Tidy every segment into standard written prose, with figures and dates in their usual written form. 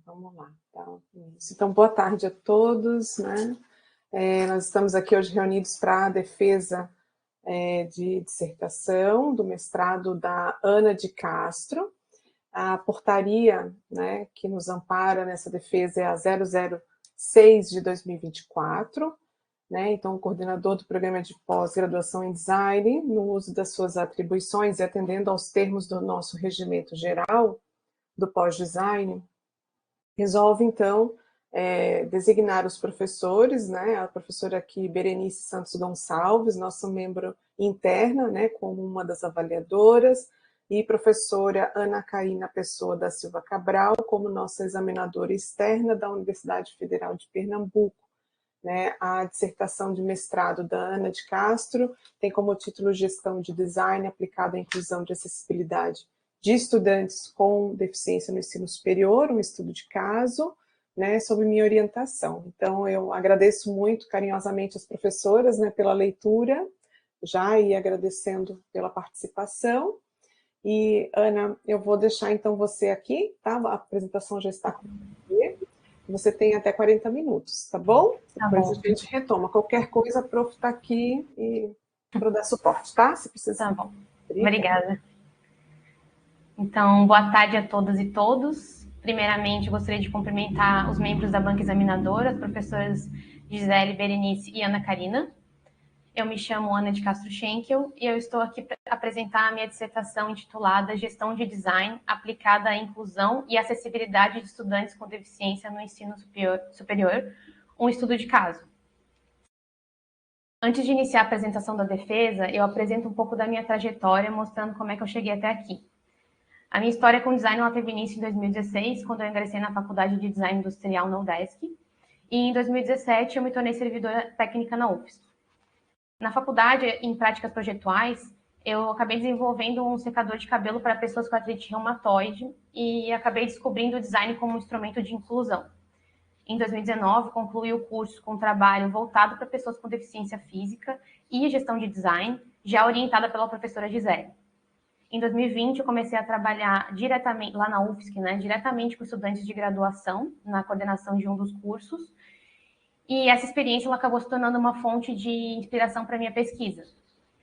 Vamos lá. Então, boa tarde a todos, né? Nós estamos aqui hoje reunidos para a defesa de dissertação do mestrado da Ana de Castro. A portaria, né, que nos ampara nessa defesa é a 006 de 2024, né? Então, o coordenador do programa de pós-graduação em design, no uso das suas atribuições e atendendo aos termos do nosso regimento geral do pós-design, resolve, então, designar os professores, né? A professora aqui, Berenice Santos Gonçalves, nossa membro interna, né, como uma das avaliadoras, e professora Ana Caína Pessoa da Silva Cabral, como nossa examinadora externa da Universidade Federal de Pernambuco. Né? A dissertação de mestrado da Ana de Castro tem como título Gestão de Design aplicada à inclusão de acessibilidade de estudantes com deficiência no ensino superior, um estudo de caso, né, sob minha orientação. Então, eu agradeço muito carinhosamente as professoras, né, pela leitura, já e agradecendo pela participação. E, Ana, eu vou deixar, então, você aqui, tá? A apresentação já está com você. Você tem até 40 minutos, tá bom? Depois a gente retoma. Qualquer coisa, a prof está aqui para dar suporte, tá? Se precisar. Tá bom. Obrigada. Então, boa tarde a todas e todos. Primeiramente, gostaria de cumprimentar os membros da banca examinadora, as professoras Gisele, Berenice e Ana Carina. Eu me chamo Ana de Castro Schenkel e eu estou aqui para apresentar a minha dissertação intitulada Gestão de Design aplicada à inclusão e acessibilidade de estudantes com deficiência no ensino superior, um estudo de caso. Antes de iniciar a apresentação da defesa, eu apresento um pouco da minha trajetória, mostrando como é que eu cheguei até aqui. A minha história com design ela teve início em 2016, quando eu ingressei na Faculdade de Design Industrial na UDESC, e em 2017 eu me tornei servidora técnica na UFSC. Na faculdade, em práticas projetuais, eu acabei desenvolvendo um secador de cabelo para pessoas com artrite reumatoide e acabei descobrindo o design como um instrumento de inclusão. Em 2019, concluí o curso com um trabalho voltado para pessoas com deficiência física e gestão de design, já orientada pela professora Gisele. Em 2020, eu comecei a trabalhar diretamente, lá na UFSC, né, diretamente com estudantes de graduação, na coordenação de um dos cursos, e essa experiência ela acabou se tornando uma fonte de inspiração para a minha pesquisa.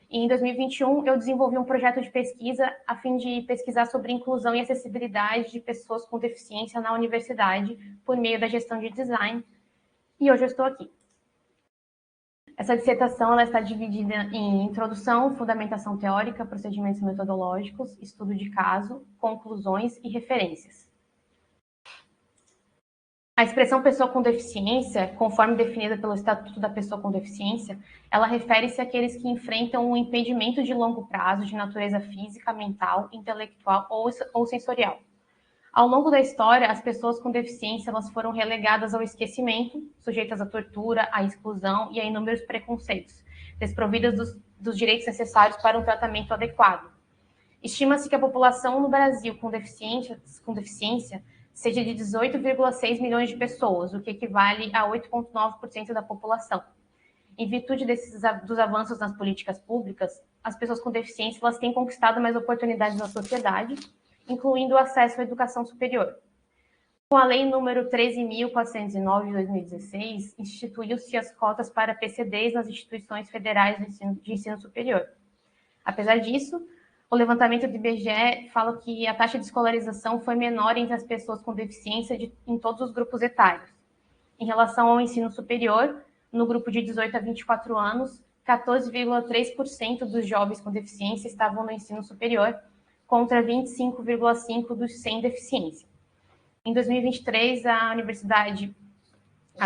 E em 2021, eu desenvolvi um projeto de pesquisa a fim de pesquisar sobre inclusão e acessibilidade de pessoas com deficiência na universidade por meio da gestão de design, e hoje eu estou aqui. Essa dissertação ela está dividida em introdução, fundamentação teórica, procedimentos metodológicos, estudo de caso, conclusões e referências. A expressão pessoa com deficiência, conforme definida pelo Estatuto da Pessoa com Deficiência, ela refere-se àqueles que enfrentam um impedimento de longo prazo de natureza física, mental, intelectual ou sensorial. Ao longo da história, as pessoas com deficiência elas foram relegadas ao esquecimento, sujeitas à tortura, à exclusão e a inúmeros preconceitos, desprovidas dos direitos necessários para um tratamento adequado. Estima-se que a população no Brasil com deficiência seja de 18,6 milhões de pessoas, o que equivale a 8,9% da população. Em virtude dos avanços nas políticas públicas, as pessoas com deficiência elas têm conquistado mais oportunidades na sociedade, incluindo o acesso à educação superior. Com a Lei número 13.409 de 2016, instituiu-se as cotas para PCDs nas instituições federais de ensino superior. Apesar disso, o levantamento do IBGE fala que a taxa de escolarização foi menor entre as pessoas com deficiência em todos os grupos etários. Em relação ao ensino superior, no grupo de 18 a 24 anos, 14,3% dos jovens com deficiência estavam no ensino superior, contra 25,5% dos sem deficiência. Em 2023, a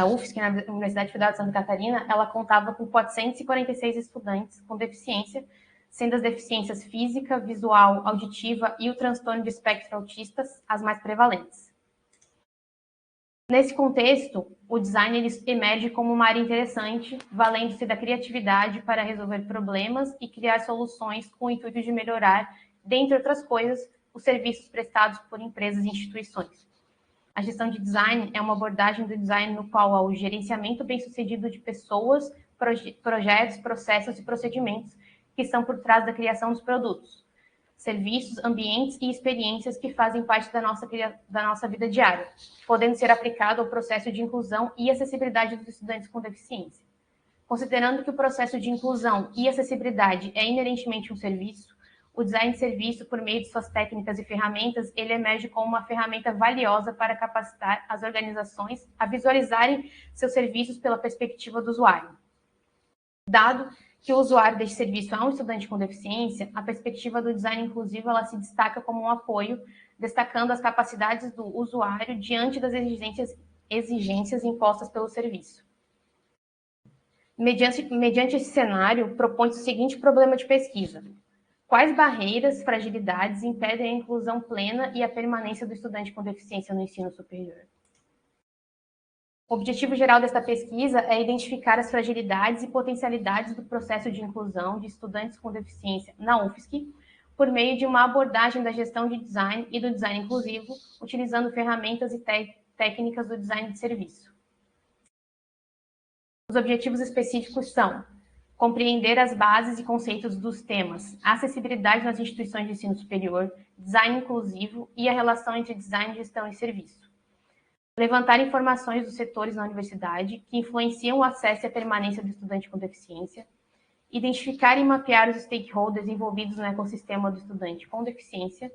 UFSC, a Universidade Federal de Santa Catarina, ela contava com 446 estudantes com deficiência, sendo as deficiências física, visual, auditiva e o transtorno de espectro autista as mais prevalentes. Nesse contexto, o design ele emerge como uma área interessante, valendo-se da criatividade para resolver problemas e criar soluções com o intuito de melhorar, dentre outras coisas, os serviços prestados por empresas e instituições. A gestão de design é uma abordagem do design no qual há o gerenciamento bem-sucedido de pessoas, projetos, processos e procedimentos que estão por trás da criação dos produtos. serviços, ambientes e experiências que fazem parte da nossa vida diária, podendo ser aplicado ao processo de inclusão e acessibilidade dos estudantes com deficiência. Considerando que o processo de inclusão e acessibilidade é inerentemente um serviço, o design de serviço, por meio de suas técnicas e ferramentas, ele emerge como uma ferramenta valiosa para capacitar as organizações a visualizarem seus serviços pela perspectiva do usuário. Dado que o usuário deste serviço é um estudante com deficiência, a perspectiva do design inclusivo ela se destaca como um apoio, destacando as capacidades do usuário diante das exigências impostas pelo serviço. Mediante esse cenário, propõe-se o seguinte problema de pesquisa: quais barreiras, fragilidades impedem a inclusão plena e a permanência do estudante com deficiência no ensino superior? O objetivo geral desta pesquisa é identificar as fragilidades e potencialidades do processo de inclusão de estudantes com deficiência na UFSC, por meio de uma abordagem da gestão de design e do design inclusivo, utilizando ferramentas e técnicas do design de serviço. Os objetivos específicos são compreender as bases e conceitos dos temas acessibilidade nas instituições de ensino superior, design inclusivo e a relação entre design, gestão e serviço. Levantar informações dos setores na universidade que influenciam o acesso e a permanência do estudante com deficiência. Identificar e mapear os stakeholders envolvidos no ecossistema do estudante com deficiência.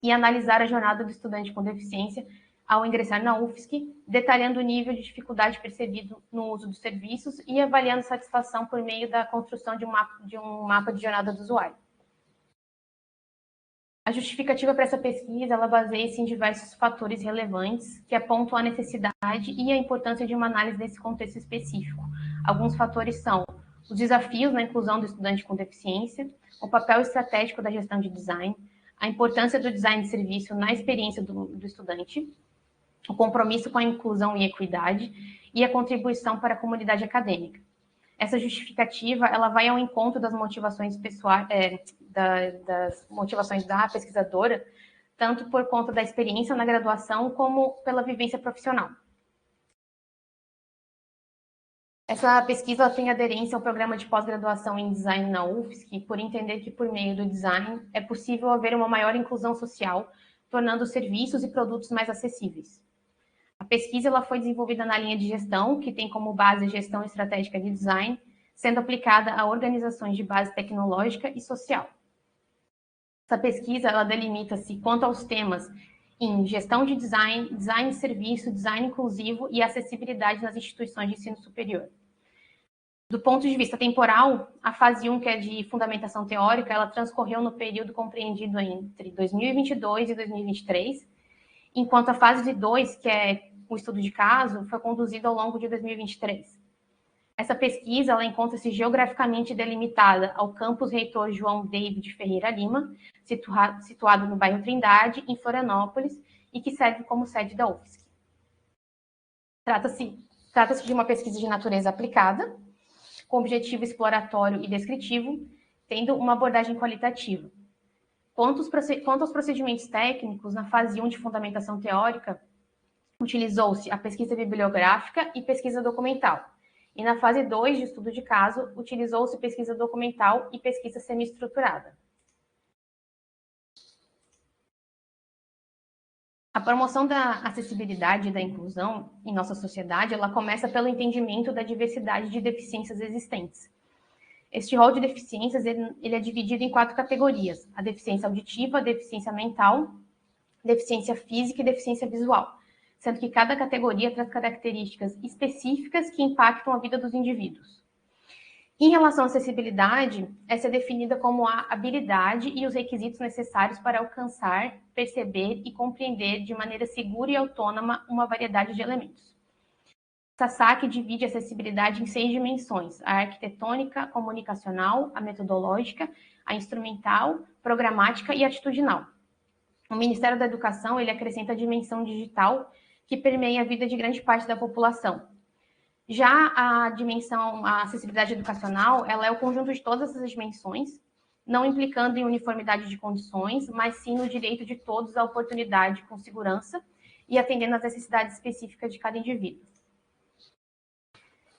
E analisar a jornada do estudante com deficiência ao ingressar na UFSC, detalhando o nível de dificuldade percebido no uso dos serviços e avaliando satisfação por meio da construção de um mapa de jornada do usuário. A justificativa para essa pesquisa, ela baseia-se em diversos fatores relevantes que apontam a necessidade e a importância de uma análise desse contexto específico. Alguns fatores são os desafios na inclusão do estudante com deficiência, o papel estratégico da gestão de design, a importância do design de serviço na experiência do estudante, o compromisso com a inclusão e equidade e a contribuição para a comunidade acadêmica. Essa justificativa ela vai ao encontro das motivações pessoais, das motivações da pesquisadora, tanto por conta da experiência na graduação como pela vivência profissional. Essa pesquisa tem aderência ao programa de pós-graduação em design na UFSC, por entender que por meio do design é possível haver uma maior inclusão social, tornando os serviços e produtos mais acessíveis. A pesquisa ela foi desenvolvida na linha de gestão, que tem como base a gestão estratégica de design, sendo aplicada a organizações de base tecnológica e social. Essa pesquisa ela delimita-se quanto aos temas em gestão de design, design de serviço, design inclusivo e acessibilidade nas instituições de ensino superior. Do ponto de vista temporal, a fase 1, que é de fundamentação teórica, ela transcorreu no período compreendido entre 2022 e 2023, enquanto a fase 2, que é o estudo de caso, foi conduzida ao longo de 2023. Essa pesquisa ela encontra-se geograficamente delimitada ao campus Reitor João David Ferreira Lima, situado no bairro Trindade, em Florianópolis, e que serve como sede da UFSC. Trata-se de uma pesquisa de natureza aplicada, com objetivo exploratório e descritivo, tendo uma abordagem qualitativa. Quanto aos procedimentos técnicos, na fase 1 de fundamentação teórica, utilizou-se a pesquisa bibliográfica e pesquisa documental. E na fase 2 de estudo de caso, utilizou-se pesquisa documental e pesquisa semi-estruturada. A promoção da acessibilidade e da inclusão em nossa sociedade, ela começa pelo entendimento da diversidade de deficiências existentes. Este rol de deficiências ele é dividido em 4 categorias: a deficiência auditiva, a deficiência mental, deficiência física e deficiência visual, sendo que cada categoria traz características específicas que impactam a vida dos indivíduos. Em relação à acessibilidade, essa é definida como a habilidade e os requisitos necessários para alcançar, perceber e compreender de maneira segura e autônoma uma variedade de elementos. SASAC divide a acessibilidade em 6 dimensões: a arquitetônica, a comunicacional, a metodológica, a instrumental, programática e atitudinal. O Ministério da Educação ele acrescenta a dimensão digital, que permeia a vida de grande parte da população. Já a acessibilidade educacional, ela é o conjunto de todas essas dimensões, não implicando em uniformidade de condições, mas sim no direito de todos à oportunidade com segurança e atendendo às necessidades específicas de cada indivíduo.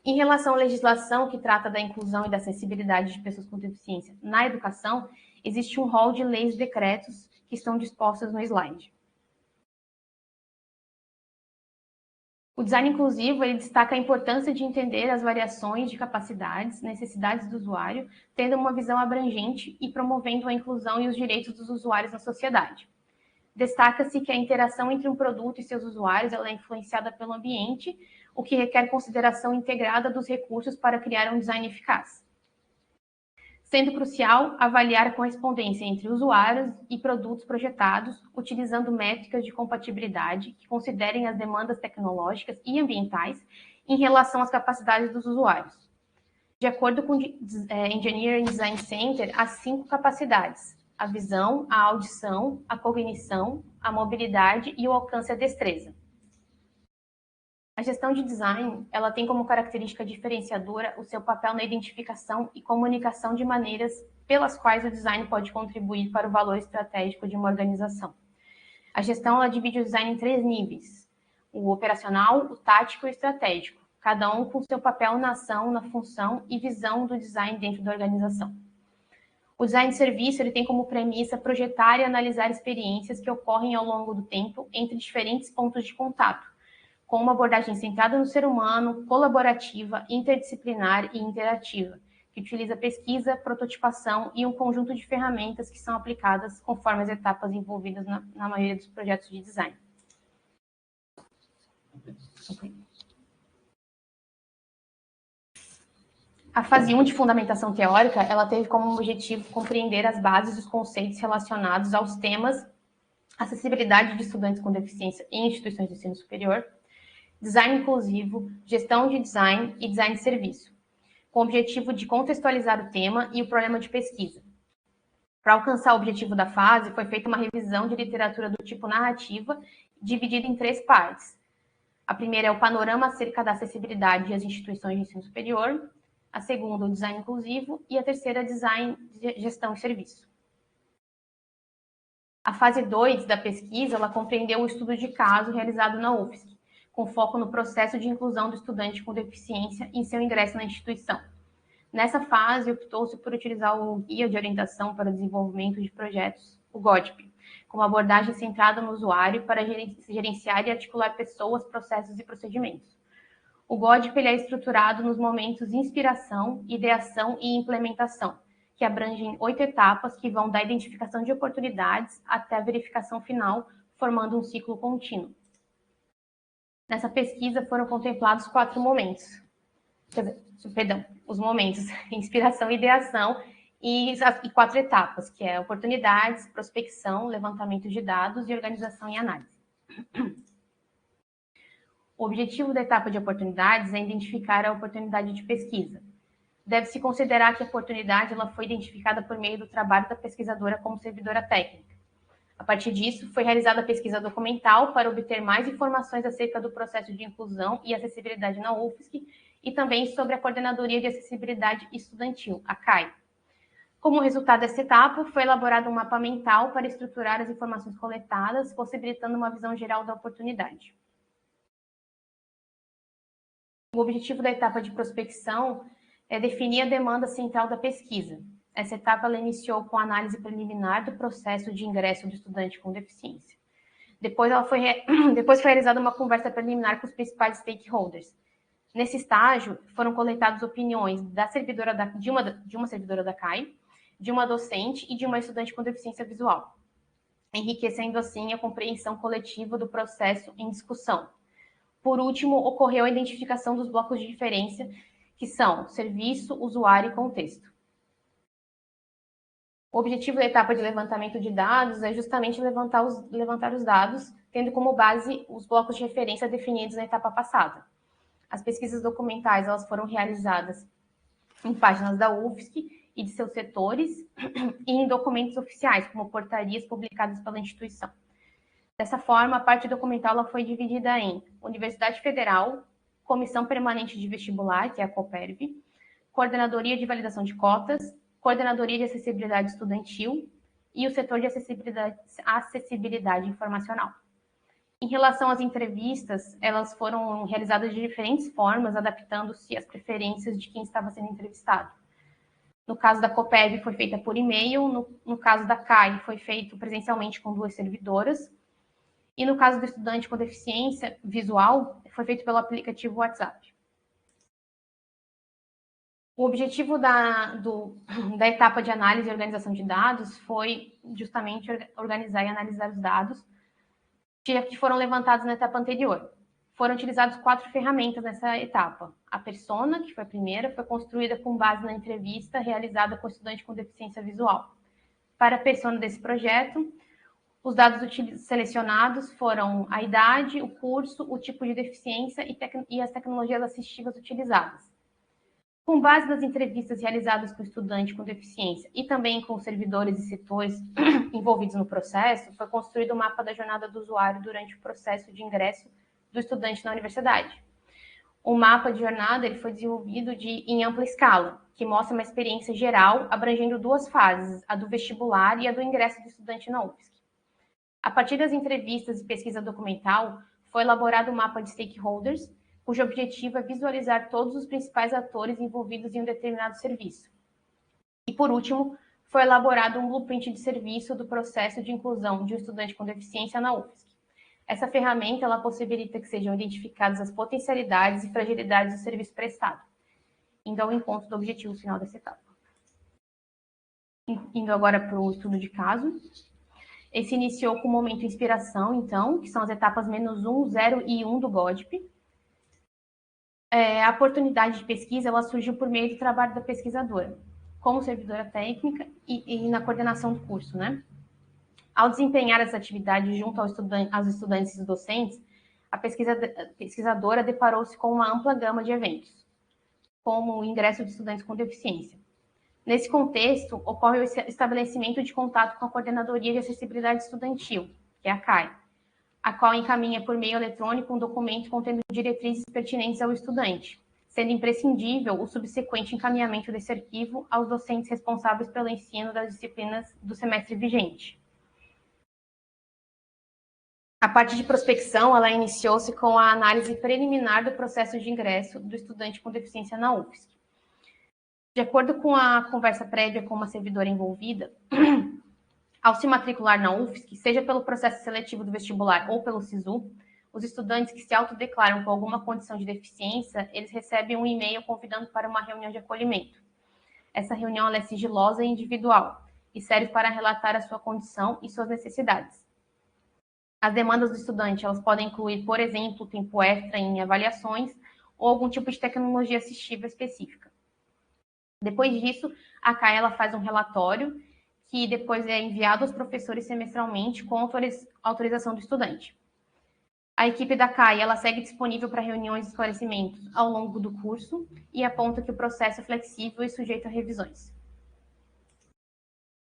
Em relação à legislação que trata da inclusão e da acessibilidade de pessoas com deficiência na educação, existe um rol de leis e decretos que estão dispostos no slide. O design inclusivo ele destaca a importância de entender as variações de capacidades, necessidades do usuário, tendo uma visão abrangente e promovendo a inclusão e os direitos dos usuários na sociedade. Destaca-se que a interação entre um produto e seus usuários ela é influenciada pelo ambiente, o que requer consideração integrada dos recursos para criar um design eficaz. Sendo crucial avaliar a correspondência entre usuários e produtos projetados, utilizando métricas de compatibilidade que considerem as demandas tecnológicas e ambientais em relação às capacidades dos usuários. De acordo com o Engineering Design Center, há 5 capacidades: a visão, a audição, a cognição, a mobilidade e o alcance e a destreza. A gestão de design, ela tem como característica diferenciadora o seu papel na identificação e comunicação de maneiras pelas quais o design pode contribuir para o valor estratégico de uma organização. A gestão, ela divide o design em 3 níveis: o operacional, o tático e o estratégico, cada um com seu papel na ação, na função e visão do design dentro da organização. O design de serviço ele tem como premissa projetar e analisar experiências que ocorrem ao longo do tempo entre diferentes pontos de contato, com uma abordagem centrada no ser humano, colaborativa, interdisciplinar e interativa, que utiliza pesquisa, prototipação e um conjunto de ferramentas que são aplicadas conforme as etapas envolvidas na maioria dos projetos de design. A fase 1 de fundamentação teórica, ela teve como objetivo compreender as bases dos conceitos relacionados aos temas acessibilidade de estudantes com deficiência em instituições de ensino superior, design inclusivo, gestão de design e design de serviço, com o objetivo de contextualizar o tema e o problema de pesquisa. Para alcançar o objetivo da fase, foi feita uma revisão de literatura do tipo narrativa, dividida em 3 partes. A primeira é o panorama acerca da acessibilidade às instituições de ensino superior, a segunda, o design inclusivo, e a terceira, design de gestão e serviço. A fase 2 da pesquisa, ela compreendeu o estudo de caso realizado na UFSC, com foco no processo de inclusão do estudante com deficiência em seu ingresso na instituição. Nessa fase, optou-se por utilizar o Guia de Orientação para o Desenvolvimento de Projetos, o GODP, com uma abordagem centrada no usuário para gerenciar e articular pessoas, processos e procedimentos. O GODP ele é estruturado nos momentos inspiração, ideação e implementação, que abrangem 8 etapas que vão da identificação de oportunidades até a verificação final, formando um ciclo contínuo. Nessa pesquisa foram contemplados 4 momentos. Os momentos inspiração, ideação e 4 etapas, que é oportunidades, prospecção, levantamento de dados e organização e análise. O objetivo da etapa de oportunidades é identificar a oportunidade de pesquisa. Deve-se considerar que a oportunidade ela foi identificada por meio do trabalho da pesquisadora como servidora técnica. A partir disso, foi realizada a pesquisa documental para obter mais informações acerca do processo de inclusão e acessibilidade na UFSC e também sobre a Coordenadoria de Acessibilidade Estudantil, a CAI. Como resultado dessa etapa, foi elaborado um mapa mental para estruturar as informações coletadas, possibilitando uma visão geral da oportunidade. O objetivo da etapa de prospecção é definir a demanda central da pesquisa. Essa etapa ela iniciou com a análise preliminar do processo de ingresso do estudante com deficiência. Depois foi realizada uma conversa preliminar com os principais stakeholders. Nesse estágio, foram coletadas opiniões de uma servidora da CAI, de uma docente e de uma estudante com deficiência visual, enriquecendo assim a compreensão coletiva do processo em discussão. Por último, ocorreu a identificação dos blocos de diferença, que são serviço, usuário e contexto. O objetivo da etapa de levantamento de dados é justamente levantar os dados, tendo como base os blocos de referência definidos na etapa passada. As pesquisas documentais elas foram realizadas em páginas da UFSC e de seus setores e em documentos oficiais, como portarias publicadas pela instituição. Dessa forma, a parte documental ela foi dividida em Universidade Federal, Comissão Permanente de Vestibular, que é a COPERV, Coordenadoria de Validação de Cotas, Coordenadoria de Acessibilidade Estudantil e o setor de acessibilidade informacional. Em relação às entrevistas, elas foram realizadas de diferentes formas, adaptando-se às preferências de quem estava sendo entrevistado. No caso da Copeb, foi feita por e-mail. No caso da CAI, foi feito presencialmente com 2 servidoras. E no caso do estudante com deficiência visual, foi feito pelo aplicativo WhatsApp. O objetivo da etapa de análise e organização de dados foi justamente organizar e analisar os dados que foram levantados na etapa anterior. Foram utilizadas 4 ferramentas nessa etapa. A persona, que foi a primeira, foi construída com base na entrevista realizada com o estudante com deficiência visual. Para a persona desse projeto, os dados selecionados foram a idade, o curso, o tipo de deficiência e as tecnologias assistivas utilizadas. Com base nas entrevistas realizadas com o estudante com deficiência e também com os servidores e setores envolvidos no processo, foi construído o mapa da jornada do usuário durante o processo de ingresso do estudante na universidade. O mapa de jornada ele foi desenvolvido em ampla escala, que mostra uma experiência geral abrangendo 2 fases, a do vestibular e a do ingresso do estudante na UFSC. A partir das entrevistas e pesquisa documental, foi elaborado um mapa de stakeholders, cujo objetivo é visualizar todos os principais atores envolvidos em um determinado serviço. E, por último, foi elaborado um blueprint de serviço do processo de inclusão de um estudante com deficiência na UFSC. Essa ferramenta ela possibilita que sejam identificadas as potencialidades e fragilidades do serviço prestado, indo ao encontro do objetivo final dessa etapa. Indo agora para o estudo de caso. Esse iniciou com o momento inspiração, então, que são as etapas -1, 0 e 1 do GODP. A oportunidade de pesquisa ela surgiu por meio do trabalho da pesquisadora, como servidora técnica e na coordenação do curso, né? Ao desempenhar essa atividade junto aos estudantes e docentes, a pesquisadora deparou-se com uma ampla gama de eventos, como o ingresso de estudantes com deficiência. Nesse contexto, ocorre o estabelecimento de contato com a Coordenadoria de Acessibilidade Estudantil, que é a CAI, a qual encaminha por meio eletrônico um documento contendo diretrizes pertinentes ao estudante, sendo imprescindível o subsequente encaminhamento desse arquivo aos docentes responsáveis pelo ensino das disciplinas do semestre vigente. A parte de prospecção, ela iniciou-se com a análise preliminar do processo de ingresso do estudante com deficiência na UFSC. De acordo com a conversa prévia com uma servidora envolvida, ao se matricular na UFSC, seja pelo processo seletivo do vestibular ou pelo SISU, os estudantes que se autodeclaram com alguma condição de deficiência, eles recebem um e-mail convidando para uma reunião de acolhimento. Essa reunião é sigilosa e individual e serve para relatar a sua condição e suas necessidades. As demandas do estudante elas podem incluir, por exemplo, tempo extra em avaliações ou algum tipo de tecnologia assistiva específica. Depois disso, a CAI ela faz um relatório que depois é enviado aos professores semestralmente com autorização do estudante. A equipe da CAI ela segue disponível para reuniões e esclarecimentos ao longo do curso e aponta que o processo é flexível e sujeito a revisões.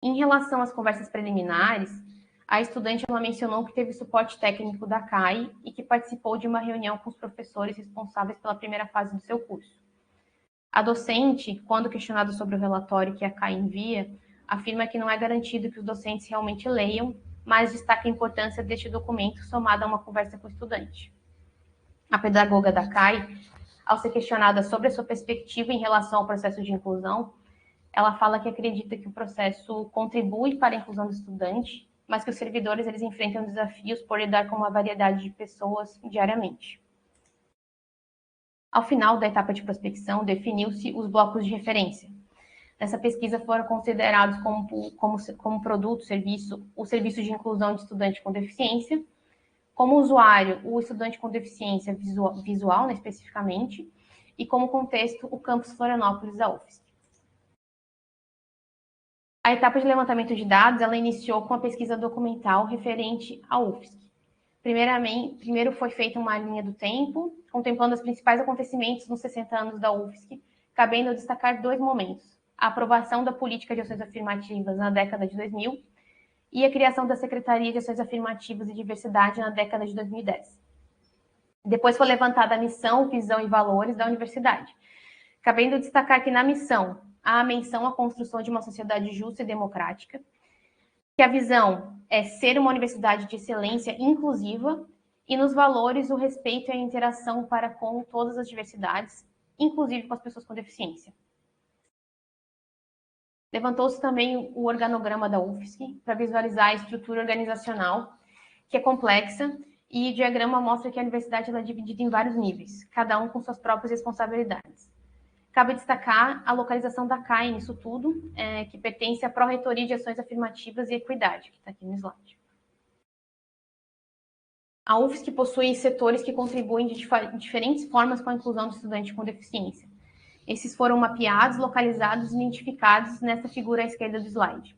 Em relação às conversas preliminares, a estudante ela mencionou que teve suporte técnico da CAI e que participou de uma reunião com os professores responsáveis pela primeira fase do seu curso. A docente, quando questionada sobre o relatório que a CAI envia, afirma que não é garantido que os docentes realmente leiam, mas destaca a importância deste documento somado a uma conversa com o estudante. A pedagoga da CAI, ao ser questionada sobre a sua perspectiva em relação ao processo de inclusão, ela fala que acredita que o processo contribui para a inclusão do estudante, mas que os servidores eles enfrentam desafios por lidar com uma variedade de pessoas diariamente. Ao final da etapa de prospecção, definiu-se os blocos de referência. Nessa pesquisa foram considerados como produto, serviço, o serviço de inclusão de estudante com deficiência, como usuário, o estudante com deficiência visual, né, especificamente, e como contexto, o campus Florianópolis da UFSC. A etapa de levantamento de dados, ela iniciou com a pesquisa documental referente à UFSC. Primeiro foi feita uma linha do tempo, contemplando os principais acontecimentos nos 60 anos da UFSC, cabendo destacar 2 momentos: a aprovação da política de ações afirmativas na década de 2000 e a criação da Secretaria de Ações Afirmativas e Diversidade na década de 2010. Depois foi levantada a missão, visão e valores da universidade, cabendo destacar que na missão há a menção à construção de uma sociedade justa e democrática, que a visão é ser uma universidade de excelência inclusiva e nos valores o respeito e a interação para com todas as diversidades, inclusive com as pessoas com deficiência. Levantou-se também o organograma da UFSC para visualizar a estrutura organizacional, que é complexa, e o diagrama mostra que a universidade ela é dividida em vários níveis, cada um com suas próprias responsabilidades. Cabe destacar a localização da CAI nisso tudo, que pertence à Pró-Reitoria de Ações Afirmativas e Equidade, que está aqui no slide. A UFSC possui setores que contribuem de diferentes formas com a inclusão do estudante com deficiência. Esses foram mapeados, localizados e identificados nessa figura à esquerda do slide.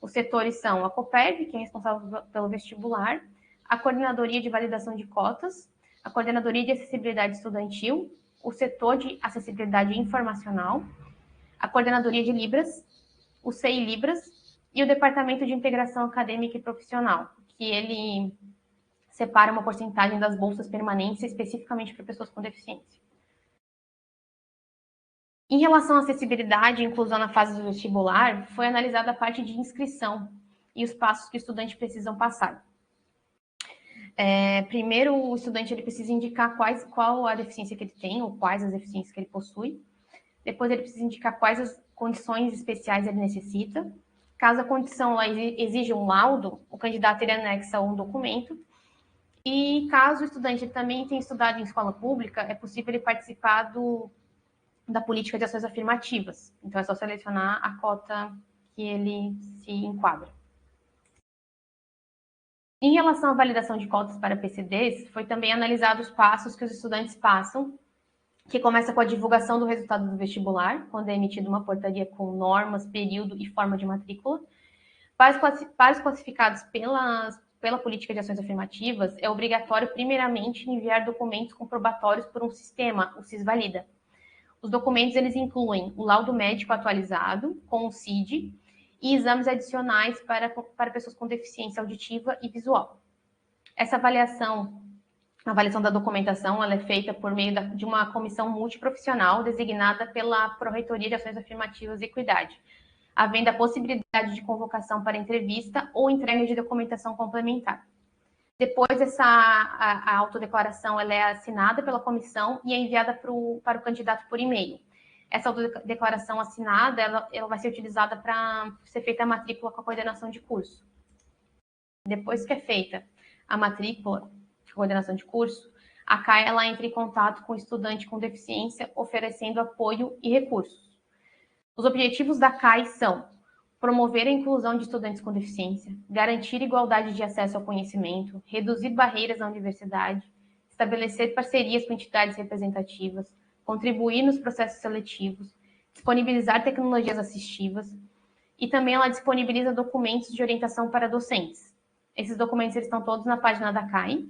Os setores são a COPERV, que é responsável pelo vestibular, a Coordenadoria de Validação de Cotas, a Coordenadoria de Acessibilidade Estudantil, o setor de Acessibilidade Informacional, a Coordenadoria de Libras, o CEI Libras e o Departamento de Integração Acadêmica e Profissional, que ele separa uma porcentagem das bolsas permanentes especificamente para pessoas com deficiência. Em relação à acessibilidade e inclusão na fase do vestibular, foi analisada a parte de inscrição e os passos que o estudante precisa passar. Primeiro, o estudante ele precisa indicar qual a deficiência que ele tem ou quais as deficiências que ele possui. Depois, ele precisa indicar quais as condições especiais ele necessita. Caso a condição exija um laudo, o candidato ele anexa um documento. E caso o estudante ele também tenha estudado em escola pública, é possível ele participar da política de ações afirmativas. Então, é só selecionar a cota que ele se enquadra. Em relação à validação de cotas para PCDs, foi também analisado os passos que os estudantes passam, que começa com a divulgação do resultado do vestibular, quando é emitida uma portaria com normas, período e forma de matrícula. Para os classificados pela política de ações afirmativas, é obrigatório, primeiramente, enviar documentos comprobatórios por um sistema, o SIS-Valida. Os documentos eles incluem o laudo médico atualizado, com o CID, e exames adicionais para pessoas com deficiência auditiva e visual. Essa avaliação, a avaliação da documentação, ela é feita por meio de uma comissão multiprofissional designada pela Pró-Reitoria de Ações Afirmativas e Equidade, havendo a possibilidade de convocação para entrevista ou entrega de documentação complementar. Depois, a autodeclaração ela é assinada pela comissão e é enviada para o candidato por e-mail. Essa autodeclaração assinada ela vai ser utilizada para ser feita a matrícula com a coordenação de curso. Depois que é feita a matrícula, a coordenação de curso, a CAI ela entra em contato com o estudante com deficiência, oferecendo apoio e recursos. Os objetivos da CAI são promover a inclusão de estudantes com deficiência, garantir igualdade de acesso ao conhecimento, reduzir barreiras na universidade, estabelecer parcerias com entidades representativas, contribuir nos processos seletivos, disponibilizar tecnologias assistivas e também ela disponibiliza documentos de orientação para docentes. Esses documentos eles estão todos na página da CAI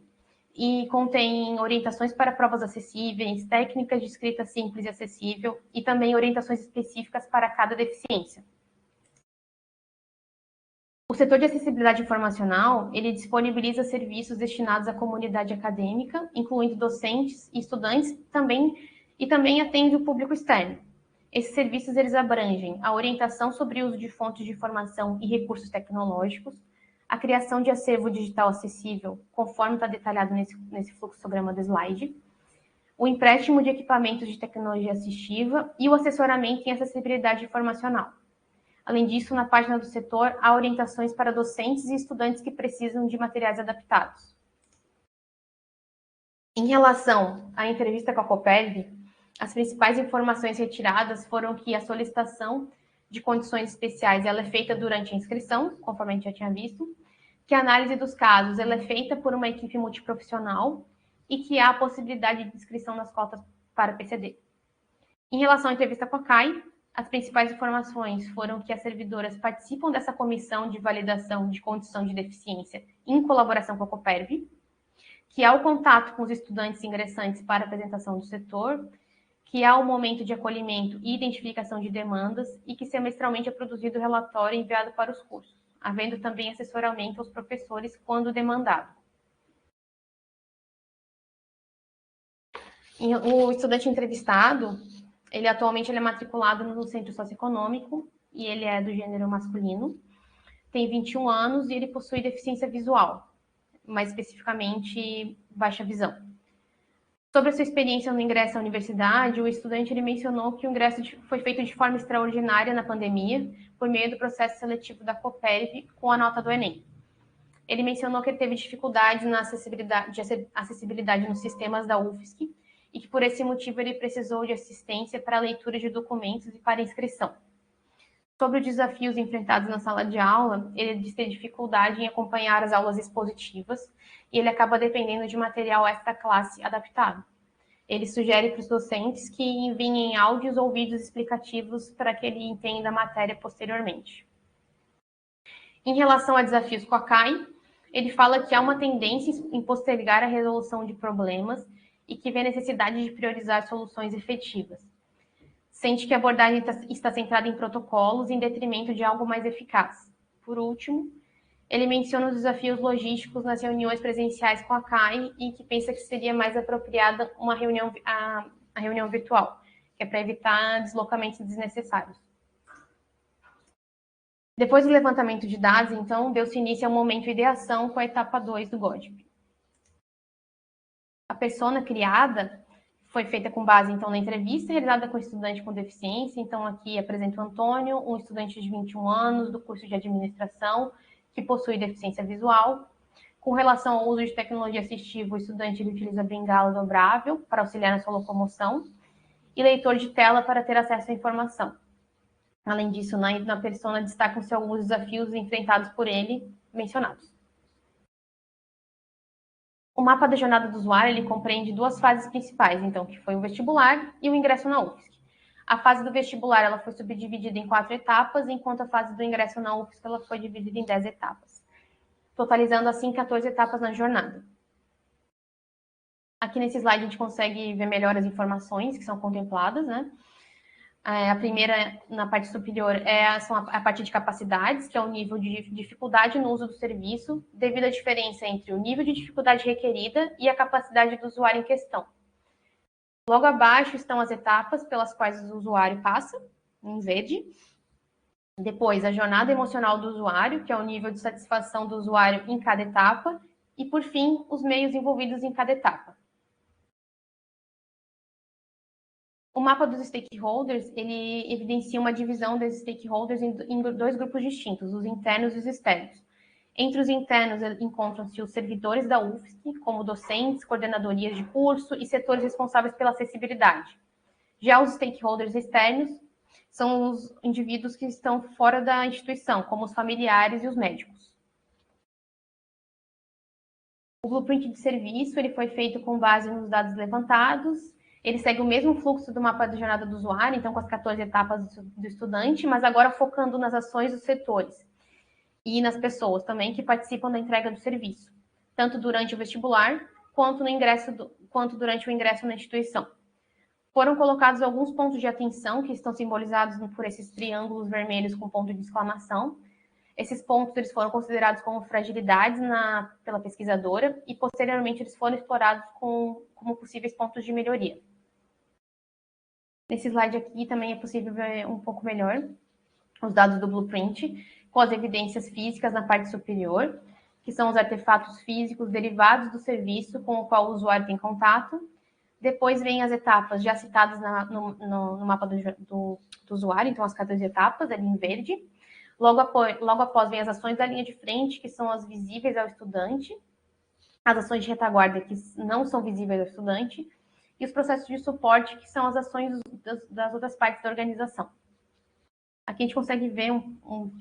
e contêm orientações para provas acessíveis, técnicas de escrita simples e acessível e também orientações específicas para cada deficiência. O setor de acessibilidade informacional, ele disponibiliza serviços destinados à comunidade acadêmica, incluindo docentes e estudantes, e também atende o público externo. Esses serviços eles abrangem a orientação sobre o uso de fontes de informação e recursos tecnológicos, a criação de acervo digital acessível, conforme está detalhado nesse fluxograma do slide, o empréstimo de equipamentos de tecnologia assistiva e o assessoramento em acessibilidade informacional. Além disso, na página do setor, há orientações para docentes e estudantes que precisam de materiais adaptados. Em relação à entrevista com a COPERV, as principais informações retiradas foram que a solicitação de condições especiais ela é feita durante a inscrição, conforme a gente já tinha visto, que a análise dos casos ela é feita por uma equipe multiprofissional e que há a possibilidade de inscrição nas cotas para PCD. Em relação à entrevista com a CAI, as principais informações foram que as servidoras participam dessa comissão de validação de condição de deficiência em colaboração com a COPERV, que há o contato com os estudantes ingressantes para apresentação do setor, que há o momento de acolhimento e identificação de demandas e que semestralmente é produzido o relatório enviado para os cursos, havendo também assessoramento aos professores quando demandado. O estudante entrevistado, ele atualmente é matriculado no centro socioeconômico e ele é do gênero masculino, tem 21 anos e ele possui deficiência visual, mais especificamente baixa visão. Sobre a sua experiência no ingresso à universidade, o estudante ele mencionou que o ingresso foi feito de forma extraordinária na pandemia, por meio do processo seletivo da Copérv com a nota do Enem. Ele mencionou que ele teve dificuldades na acessibilidade nos sistemas da UFSC e que, por esse motivo, ele precisou de assistência para a leitura de documentos e para inscrição. Sobre os desafios enfrentados na sala de aula, ele diz ter dificuldade em acompanhar as aulas expositivas e ele acaba dependendo de material extra-classe adaptado. Ele sugere para os docentes que enviem áudios ou vídeos explicativos para que ele entenda a matéria posteriormente. Em relação a desafios com a CAI, ele fala que há uma tendência em postergar a resolução de problemas e que vê necessidade de priorizar soluções efetivas. Sente que a abordagem está centrada em protocolos em detrimento de algo mais eficaz. Por último, ele menciona os desafios logísticos nas reuniões presenciais com a CAI e que pensa que seria mais apropriada a reunião virtual, que é para evitar deslocamentos desnecessários. Depois do levantamento de dados, então, deu-se início ao momento de ideação com a etapa 2 do GODIP. A persona criada foi feita com base, então, na entrevista realizada com o estudante com deficiência. Então, aqui apresento o Antônio, um estudante de 21 anos, do curso de administração, que possui deficiência visual. Com relação ao uso de tecnologia assistiva, o estudante utiliza bengala dobrável para auxiliar na sua locomoção e leitor de tela para ter acesso à informação. Além disso, na persona destacam-se alguns desafios enfrentados por ele, mencionados. O mapa da jornada do usuário ele compreende duas fases principais, então, que foi o vestibular e o ingresso na UFSC. A fase do vestibular ela foi subdividida em 4 etapas, enquanto a fase do ingresso na UFSC ela foi dividida em 10 etapas, totalizando assim 14 etapas na jornada. Aqui nesse slide a gente consegue ver melhor as informações que são contempladas, né? A primeira, na parte superior, são a parte de capacidades, que é o nível de dificuldade no uso do serviço, devido à diferença entre o nível de dificuldade requerida e a capacidade do usuário em questão. Logo abaixo estão as etapas pelas quais o usuário passa, em verde. Depois, a jornada emocional do usuário, que é o nível de satisfação do usuário em cada etapa. E, por fim, os meios envolvidos em cada etapa. O mapa dos stakeholders, ele evidencia uma divisão desses stakeholders em 2 grupos distintos, os internos e os externos. Entre os internos encontram-se os servidores da UFSC, como docentes, coordenadorias de curso e setores responsáveis pela acessibilidade. Já os stakeholders externos são os indivíduos que estão fora da instituição, como os familiares e os médicos. O blueprint de serviço ele foi feito com base nos dados levantados. Ele segue o mesmo fluxo do mapa de jornada do usuário, então com as 14 etapas do estudante, mas agora focando nas ações dos setores e nas pessoas também que participam da entrega do serviço, tanto durante o vestibular quanto durante o ingresso na instituição. Foram colocados alguns pontos de atenção que estão simbolizados por esses triângulos vermelhos com ponto de exclamação. Esses pontos eles foram considerados como fragilidades pela pesquisadora e posteriormente eles foram explorados como possíveis pontos de melhoria. Nesse slide aqui também é possível ver um pouco melhor os dados do blueprint, com as evidências físicas na parte superior, que são os artefatos físicos derivados do serviço com o qual o usuário tem contato. Depois vem as etapas já citadas no mapa do usuário, então as 14 etapas, ali em verde. Logo após vem as ações da linha de frente, que são as visíveis ao estudante, as ações de retaguarda, que não são visíveis ao estudante, e os processos de suporte, que são as ações das outras partes da organização. Aqui a gente consegue ver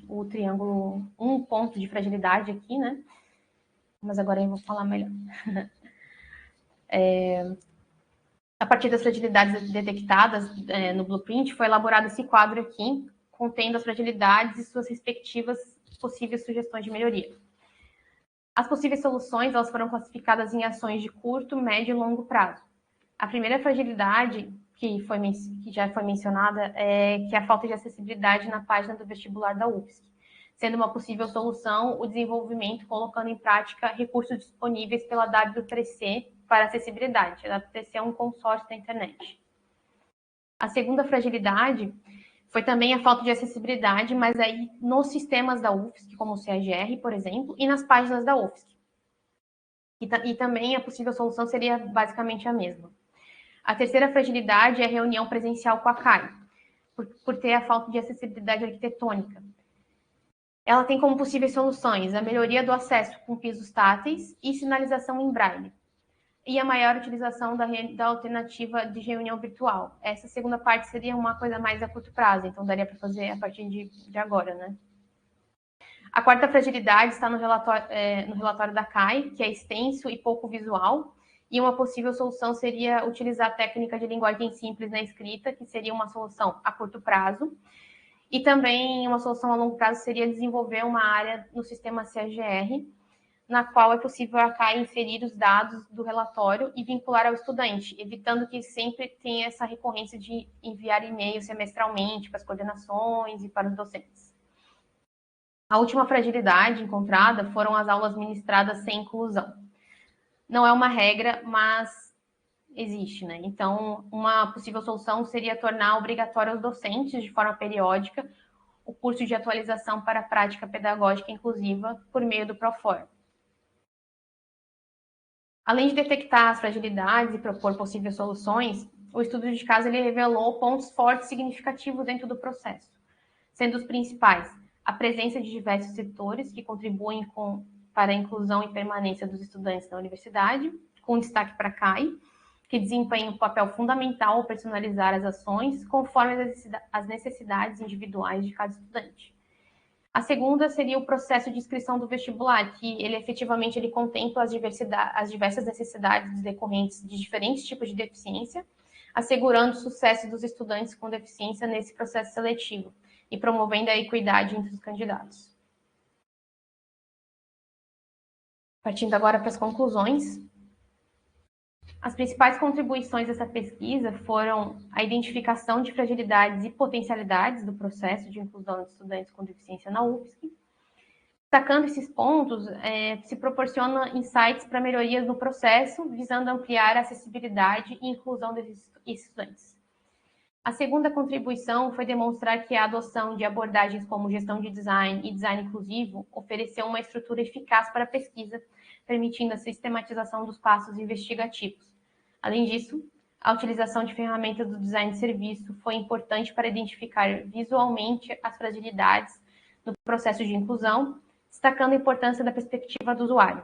o triângulo, um ponto de fragilidade aqui, né? Mas agora eu vou falar melhor. A partir das fragilidades detectadas no blueprint, foi elaborado esse quadro aqui, contendo as fragilidades e suas respectivas possíveis sugestões de melhoria. As possíveis soluções elas foram classificadas em ações de curto, médio e longo prazo. A primeira fragilidade que já foi mencionada é que é a falta de acessibilidade na página do vestibular da UFSC, sendo uma possível solução o desenvolvimento colocando em prática recursos disponíveis pela W3C para acessibilidade. A W3C é um consórcio da internet. A segunda fragilidade foi também a falta de acessibilidade, mas aí nos sistemas da UFSC, como o CAGR, por exemplo, e nas páginas da UFSC. E também a possível solução seria basicamente a mesma. A terceira fragilidade é a reunião presencial com a CAI, por ter a falta de acessibilidade arquitetônica. Ela tem como possíveis soluções a melhoria do acesso com pisos táteis e sinalização em braille, e a maior utilização da alternativa de reunião virtual. Essa segunda parte seria uma coisa mais a curto prazo, então daria para fazer a partir de agora, né? A quarta fragilidade está no relatório da CAI, que é extenso e pouco visual, e uma possível solução seria utilizar a técnica de linguagem simples na escrita, que seria uma solução a curto prazo, e também uma solução a longo prazo seria desenvolver uma área no sistema CAGR, na qual é possível a CAI inserir os dados do relatório e vincular ao estudante, evitando que sempre tenha essa recorrência de enviar e-mail semestralmente para as coordenações e para os docentes. A última fragilidade encontrada foram as aulas ministradas sem inclusão. Não é uma regra, mas existe, né? Então, uma possível solução seria tornar obrigatório aos docentes, de forma periódica, o curso de atualização para a prática pedagógica inclusiva por meio do Proform. Além de detectar as fragilidades e propor possíveis soluções, o estudo de caso ele revelou pontos fortes significativos dentro do processo, sendo os principais a presença de diversos setores que contribuem para a inclusão e permanência dos estudantes na universidade, com destaque para a CAI, que desempenha um papel fundamental ao personalizar as ações conforme as necessidades individuais de cada estudante. A segunda seria o processo de inscrição do vestibular, que ele efetivamente contempla as diversas necessidades decorrentes de diferentes tipos de deficiência, assegurando o sucesso dos estudantes com deficiência nesse processo seletivo e promovendo a equidade entre os candidatos. Partindo agora para as conclusões. As principais contribuições dessa pesquisa foram a identificação de fragilidades e potencialidades do processo de inclusão de estudantes com deficiência na UFSC. Destacando esses pontos, se proporciona insights para melhorias no processo, visando ampliar a acessibilidade e inclusão desses estudantes. A segunda contribuição foi demonstrar que a adoção de abordagens como gestão de design e design inclusivo ofereceu uma estrutura eficaz para a pesquisa, permitindo a sistematização dos passos investigativos. Além disso, a utilização de ferramentas do design de serviço foi importante para identificar visualmente as fragilidades no processo de inclusão, destacando a importância da perspectiva do usuário.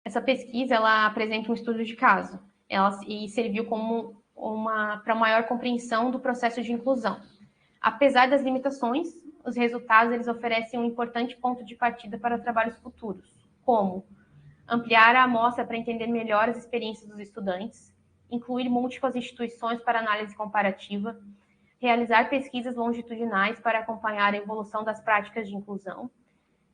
Essa pesquisa ela apresenta um estudo de caso, e serviu como para maior compreensão do processo de inclusão. Apesar das limitações, os resultados eles oferecem um importante ponto de partida para trabalhos futuros, como ampliar a amostra para entender melhor as experiências dos estudantes, incluir múltiplas instituições para análise comparativa, realizar pesquisas longitudinais para acompanhar a evolução das práticas de inclusão,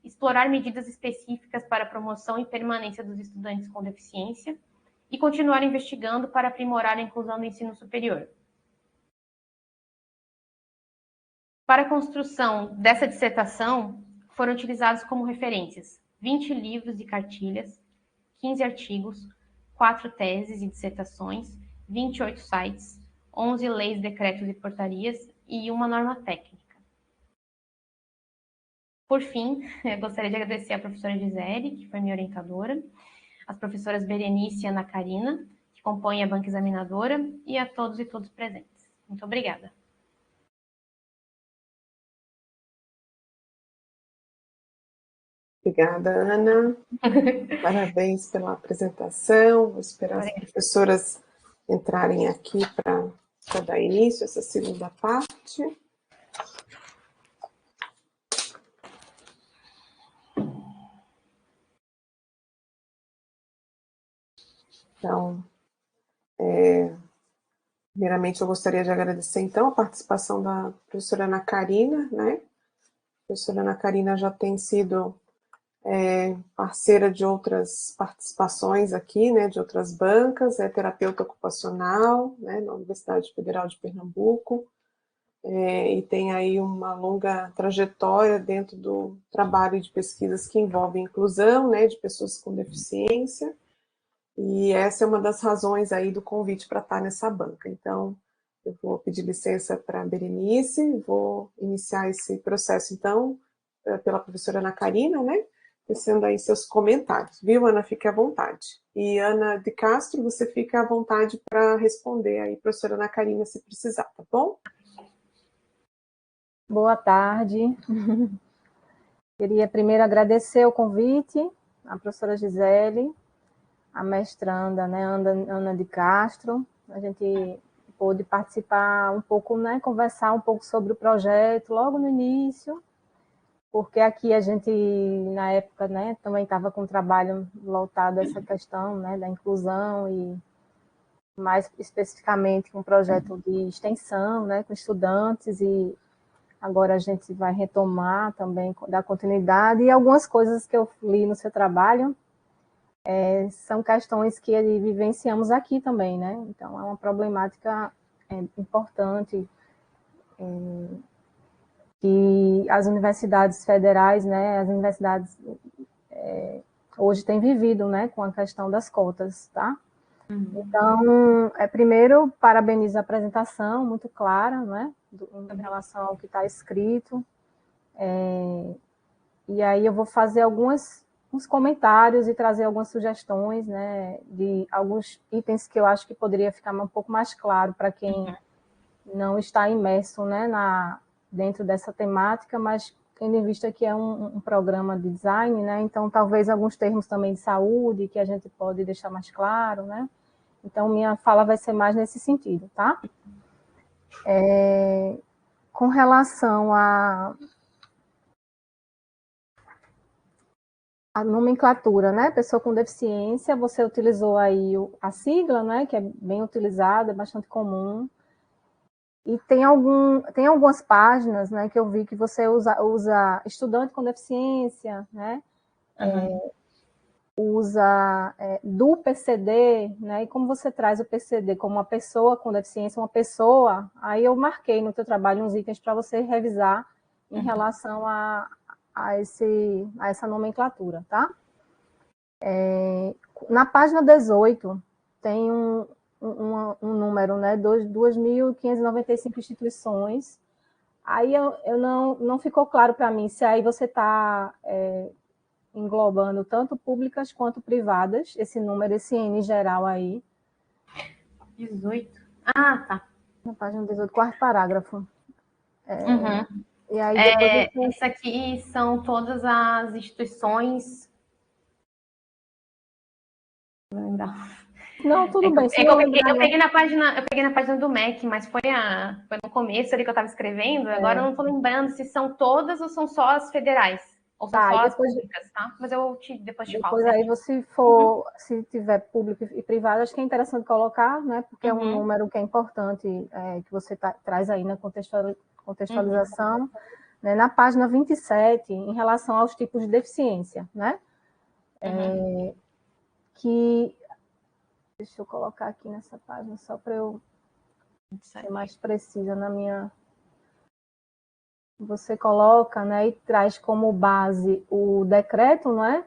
explorar medidas específicas para a promoção e permanência dos estudantes com deficiência e continuar investigando para aprimorar a inclusão do ensino superior. Para a construção dessa dissertação, foram utilizados como referências 20 livros e cartilhas, 15 artigos, 4 teses e dissertações, 28 sites, 11 leis, decretos e portarias e uma norma técnica. Por fim, eu gostaria de agradecer à professora Gisele, que foi minha orientadora, as professoras Berenice e Ana Karina, que compõem a banca examinadora, e a todos e todas presentes. Muito obrigada. Obrigada, Ana. Parabéns pela apresentação. Vou esperar as professoras entrarem aqui para dar início a essa segunda parte. Então, primeiramente eu gostaria de agradecer, então, a participação da professora Ana Karina, né? A professora Ana Karina já tem sido parceira de outras participações aqui, né, de outras bancas, é terapeuta ocupacional, né, na Universidade Federal de Pernambuco, e tem aí uma longa trajetória dentro do trabalho de pesquisas que envolvem inclusão, né, de pessoas com deficiência, e essa é uma das razões aí do convite para estar nessa banca. Então, eu vou pedir licença para a Berenice, vou iniciar esse processo, então, pela professora Ana Karina, né, tecendo aí seus comentários, viu, Ana? Fique à vontade. E Ana de Castro, você fica à vontade para responder aí, professora Ana Karina, se precisar, tá bom? Boa tarde. Queria primeiro agradecer o convite à professora Gisele, a mestranda, né, Ana de Castro. A gente pôde participar um pouco, né, conversar um pouco sobre o projeto logo no início, porque aqui a gente, na época, né, também estava com um trabalho voltado a essa questão, né, da inclusão e mais especificamente com um projeto de extensão, né, com estudantes, e agora a gente vai retomar também, dar continuidade, e algumas coisas que eu li no seu trabalho são questões que vivenciamos aqui também, né? Então, é uma problemática importante que as universidades federais, né, as universidades hoje têm vivido, né, com a questão das cotas, tá? Então, primeiro, parabenizo a apresentação, muito clara, né, em relação ao que está escrito. E aí eu vou fazer uns comentários e trazer algumas sugestões, né, de alguns itens que eu acho que poderia ficar um pouco mais claro para quem não está imerso, né, dentro dessa temática, mas tendo em vista que é um programa de design, né, então talvez alguns termos também de saúde que a gente pode deixar mais claro, né. Então, minha fala vai ser mais nesse sentido, tá? Com relação a nomenclatura, né? Pessoa com deficiência, você utilizou aí a sigla, né? Que é bem utilizada, é bastante comum. E tem algumas páginas, né? Que eu vi que você usa estudante com deficiência, né? Usa do PCD, né? E como você traz o PCD como uma pessoa com deficiência, uma pessoa, aí eu marquei no teu trabalho uns itens para você revisar em relação a essa nomenclatura, tá? Na página 18, tem um número, né? 2.595 instituições. Aí eu não ficou claro para mim se aí você está englobando tanto públicas quanto privadas, esse número, esse N geral aí. 18. Ah, tá. Na página 18, quarto parágrafo. E aí depois Isso aqui são todas as instituições. Não vou lembrar. Não, tudo bem. Eu peguei na página do MEC, mas foi no começo ali que eu estava escrevendo. Agora eu não estou lembrando se são todas ou são só as federais. Ou são só as públicas, tá? Mas eu depois te falo. Depois aí se tiver público e privado, acho que é interessante colocar, né? Porque é um número que é importante, que você traz aí na contextualização. Né, na página 27, em relação aos tipos de deficiência, né? Deixa eu colocar aqui nessa página, só para eu ser mais precisa na minha... Você coloca, né, e traz como base o decreto, não é?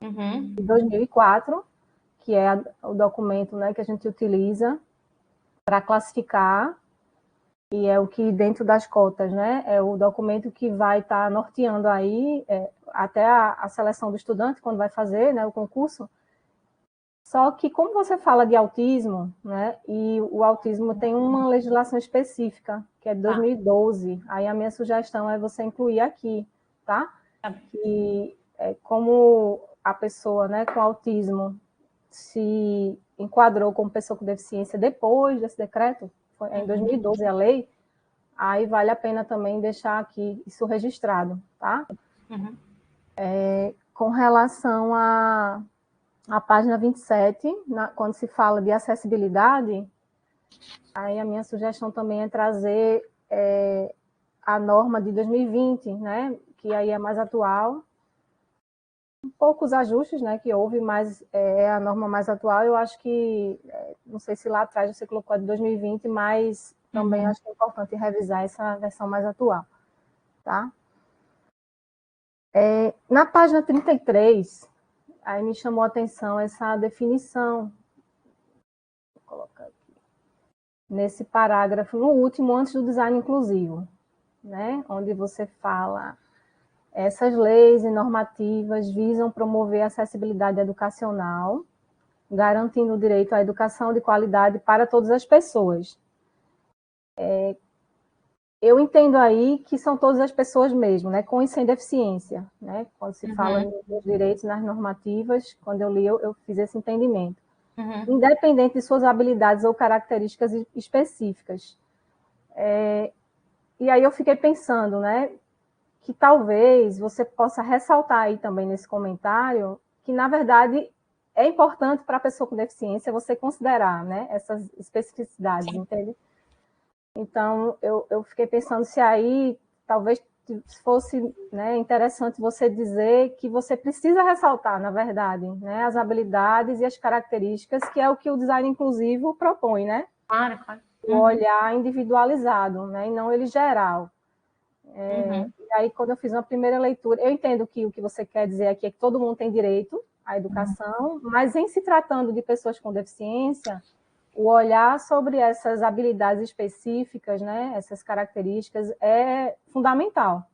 De 2004, que é o documento, né, que a gente utiliza para classificar, e é o que dentro das cotas, né, é o documento que vai estar norteando aí até a seleção do estudante, quando vai fazer, né, o concurso. Só que como você fala de autismo, né, e o autismo tem uma legislação específica, que é de 2012, aí a minha sugestão é você incluir aqui, tá? Que como a pessoa, né, com autismo se enquadrou como pessoa com deficiência depois desse decreto, foi em 2012 a lei, aí vale a pena também deixar aqui isso registrado, tá? Com relação a página 27, quando se fala de acessibilidade, aí a minha sugestão também é trazer a norma de 2020, né, que aí é mais atual. Poucos ajustes, né, que houve, mas é a norma mais atual. Eu acho que, não sei se lá atrás você colocou a de 2020, mas também acho que é importante revisar essa versão mais atual, tá? Na página 33, aí me chamou a atenção essa definição. Vou colocar aqui. Nesse parágrafo, no último, antes do design inclusivo, né? Onde você fala Essas leis e normativas visam promover a acessibilidade educacional, garantindo o direito à educação de qualidade para todas as pessoas. Eu entendo aí que são todas as pessoas mesmo, né, com e sem deficiência, né, quando se fala nos direitos, nas normativas, quando eu li, eu fiz esse entendimento. Independente de suas habilidades ou características específicas. E aí eu fiquei pensando, né, que talvez você possa ressaltar aí também nesse comentário que, na verdade, é importante para a pessoa com deficiência você considerar, né, essas especificidades, entende? Então, eu fiquei pensando se aí talvez fosse, né, interessante você dizer que você precisa ressaltar, na verdade, né, as habilidades e as características, que é o que o design inclusivo propõe, né? Claro, claro. O olhar individualizado, né, e não ele geral. E aí, quando eu fiz uma primeira leitura, eu entendo que o que você quer dizer aqui é que todo mundo tem direito à educação, mas em se tratando de pessoas com deficiência, o olhar sobre essas habilidades específicas, né, essas características, é fundamental,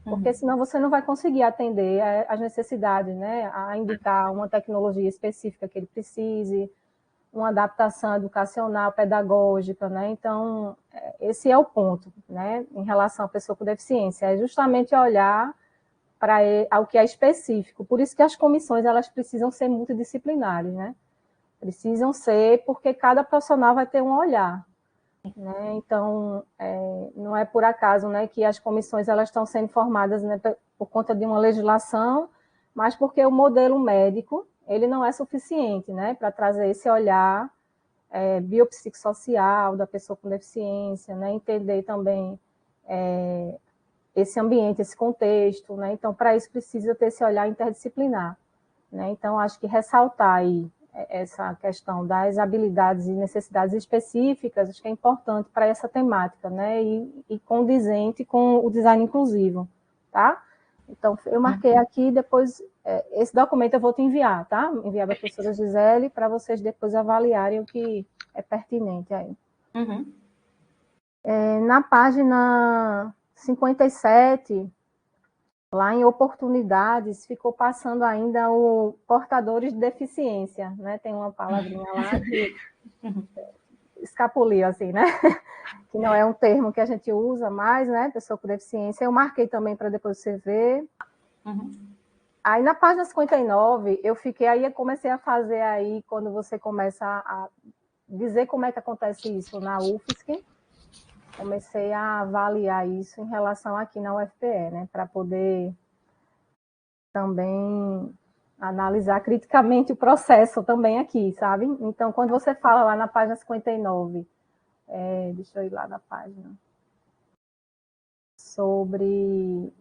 porque senão você não vai conseguir atender às necessidades, né, a indicar uma tecnologia específica que ele precise, uma adaptação educacional, pedagógica, né? Então, esse é o ponto, né, em relação à pessoa com deficiência, é justamente olhar para ao que é específico. Por isso que as comissões, elas precisam ser multidisciplinares, né? Precisam ser, porque cada profissional vai ter um olhar, né? Então, não é por acaso, né, que as comissões, elas estão sendo formadas, né, por conta de uma legislação, mas porque o modelo médico, ele não é suficiente, né, para trazer esse olhar biopsicossocial da pessoa com deficiência, né, entender também esse ambiente, esse contexto, né? Então, para isso precisa ter esse olhar interdisciplinar, né? Então, acho que ressaltar aí essa questão das habilidades e necessidades específicas, acho que é importante para essa temática, né? E condizente com o design inclusivo, tá? Então, eu marquei aqui, depois, esse documento eu vou te enviar, tá? Enviar para a professora Gisele, para vocês depois avaliarem o que é pertinente aí. Na página 57, lá em oportunidades, ficou passando ainda o portadores de deficiência, né? Tem uma palavrinha lá que escapuliu, assim, né? Que não é um termo que a gente usa mais, né? Pessoa com deficiência. Eu marquei também para depois você ver. Aí na página 59, eu fiquei aí, comecei a fazer aí, quando você começa a dizer como é que acontece isso na UFSC, comecei a avaliar isso em relação aqui na UFPE, né? Para poder também analisar criticamente o processo também aqui, sabe? Então, quando você fala lá na página 59, deixa eu ir lá na página, sobre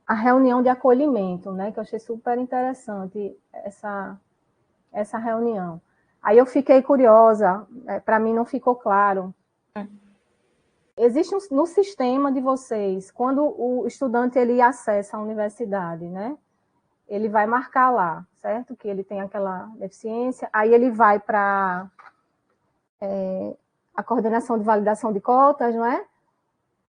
a reunião de acolhimento, né? Que eu achei super interessante essa reunião. Aí eu fiquei curiosa, para mim não ficou claro. Existe no sistema de vocês, quando o estudante ele acessa a universidade, né? Ele vai marcar lá, certo? Que ele tem aquela deficiência, aí ele vai para a coordenação de validação de cotas, não é?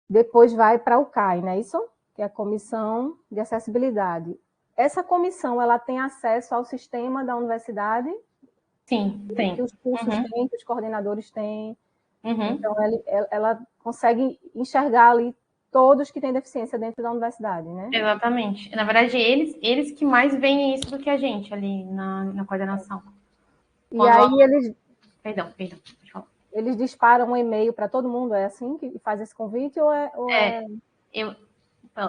Depois vai para o CAI, não é isso? Que é a Comissão de Acessibilidade. Essa comissão, ela tem acesso ao sistema da universidade? Sim, tem. Que os cursos têm, que os coordenadores têm. Então, ela consegue enxergar ali todos que têm deficiência dentro da universidade, né? Exatamente. Na verdade, eles que mais veem isso do que a gente ali na coordenação. E aí eles... Perdão, pode falar. Eles disparam um e-mail para todo mundo, é assim que faz esse convite ou é... O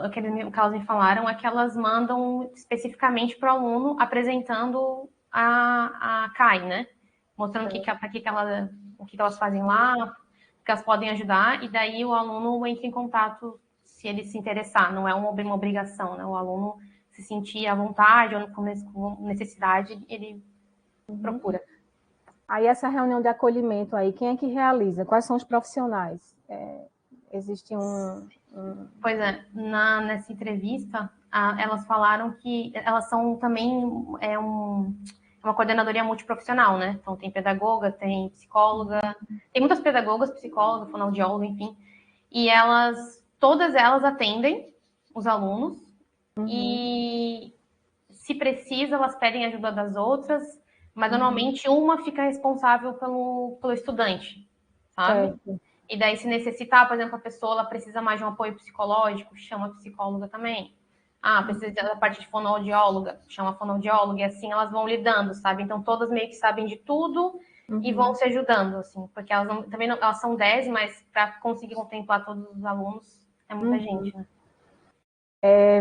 que elas me falaram é que elas mandam especificamente para o aluno apresentando a CAI, né? Mostrando o que elas fazem lá, o que elas podem ajudar, e daí o aluno entra em contato se ele se interessar, não é uma obrigação, né? O aluno se sentir à vontade ou com necessidade, ele procura. Aí essa reunião de acolhimento aí, quem é que realiza? Quais são os profissionais? Existe Pois é, nessa entrevista, elas falaram que elas são também é uma coordenadoria multiprofissional, né? Então tem pedagoga, tem psicóloga, tem muitas pedagogas, psicóloga, fonoaudióloga, enfim. E todas elas atendem os alunos e, se precisa, elas pedem ajuda das outras, mas normalmente uma fica responsável pelo estudante, sabe? E daí, se necessitar, por exemplo, a pessoa ela precisa mais de um apoio psicológico, chama a psicóloga também. Precisa da parte de fonoaudióloga, chama a fonoaudióloga, e assim elas vão lidando, sabe? Então, todas meio que sabem de tudo e vão se ajudando, assim, porque elas são 10, mas para conseguir contemplar todos os alunos é muita gente, né?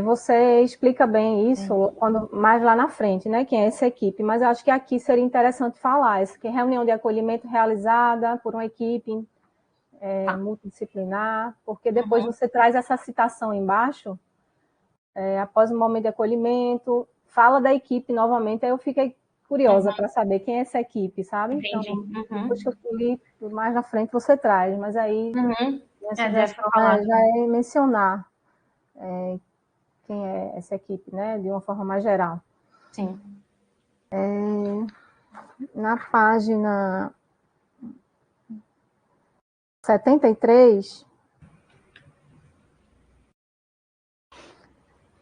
Você explica bem isso quando mais lá na frente, né? Quem é essa equipe, mas eu acho que aqui seria interessante falar, essa reunião de acolhimento realizada por uma equipe multidisciplinar, porque depois você traz essa citação embaixo, após o momento de acolhimento, fala da equipe novamente, aí eu fiquei curiosa para saber quem é essa equipe, sabe? Entendi. Então, depois que eu li, mais na frente você traz, mas aí minha sugestão já é mencionar quem é essa equipe, né? De uma forma mais geral. Sim. Na página 73,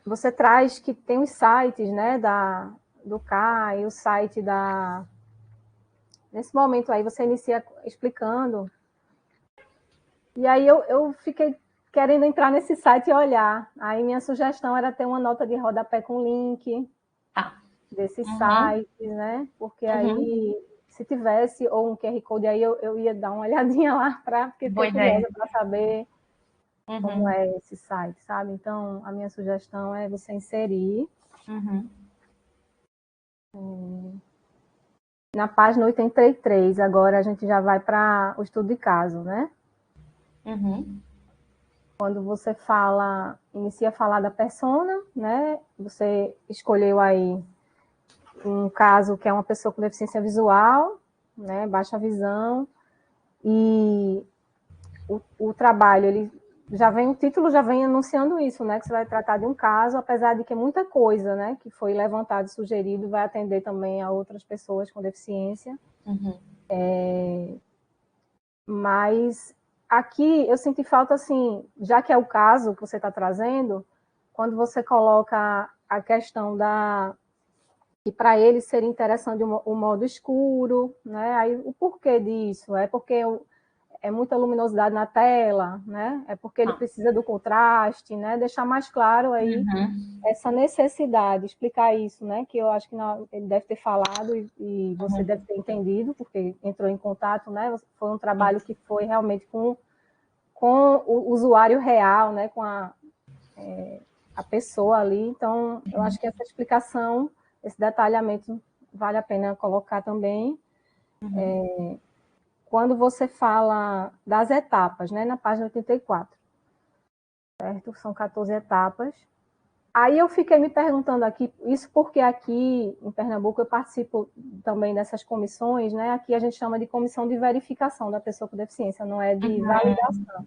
você traz que tem os sites, né, do CAI, o site da... Nesse momento aí você inicia explicando, e aí eu fiquei querendo entrar nesse site e olhar. Aí minha sugestão era ter uma nota de rodapé com link desses sites, né, porque aí, se tivesse, ou um QR Code, aí eu ia dar uma olhadinha lá, porque fiquei curiosa para saber como é esse site, sabe? Então, a minha sugestão é você inserir na página 83, agora a gente já vai para o estudo de caso, né? Quando você inicia a falar da persona, né? Você escolheu aí um caso que é uma pessoa com deficiência visual, né? Baixa visão, e o trabalho, o título já vem anunciando isso, né? Que você vai tratar de um caso, apesar de que muita coisa, né? Que foi levantado e sugerido vai atender também a outras pessoas com deficiência. Mas aqui eu senti falta, assim, já que é o caso que você está trazendo, quando você coloca a questão que para ele seria interessante o modo escuro, né? Aí o porquê disso? É porque é muita luminosidade na tela, né? É porque ele precisa do contraste, né? Deixar mais claro aí essa necessidade, explicar isso, né? Que eu acho que ele deve ter falado e você deve ter entendido, porque entrou em contato, né? Foi um trabalho que foi realmente com o usuário real, né? Com a pessoa ali. Então, eu acho que essa explicação, esse detalhamento, vale a pena colocar também. Quando você fala das etapas, né, na página 84, certo? São 14 etapas. Aí eu fiquei me perguntando aqui, isso porque aqui em Pernambuco eu participo também dessas comissões, né? Aqui a gente chama de comissão de verificação da pessoa com deficiência, não é de validação.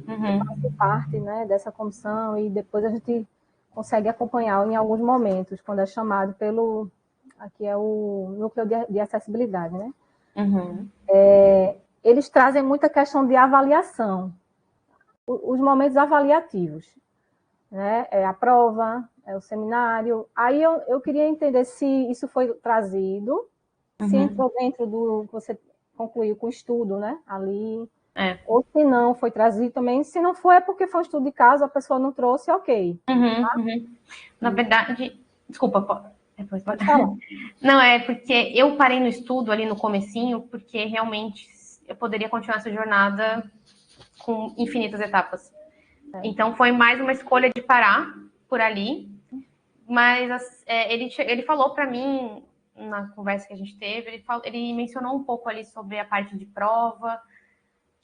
Eu faço parte, né, dessa comissão e depois a gente consegue acompanhar em alguns momentos, quando é chamado aqui é o núcleo de acessibilidade, né? Eles trazem muita questão de avaliação, os momentos avaliativos, né? É a prova, é o seminário. Aí eu queria entender se isso foi trazido, se entrou dentro do que você concluiu com o estudo, né? Ali, ou se não foi trazido também. Se não foi, é porque foi um estudo de caso, a pessoa não trouxe, ok. Na verdade, desculpa, depois pode falar. Não, é porque eu parei no estudo ali no comecinho, porque realmente eu poderia continuar essa jornada com infinitas etapas. Então foi mais uma escolha de parar por ali, mas ele falou para mim na conversa que a gente teve, ele mencionou um pouco ali sobre a parte de prova,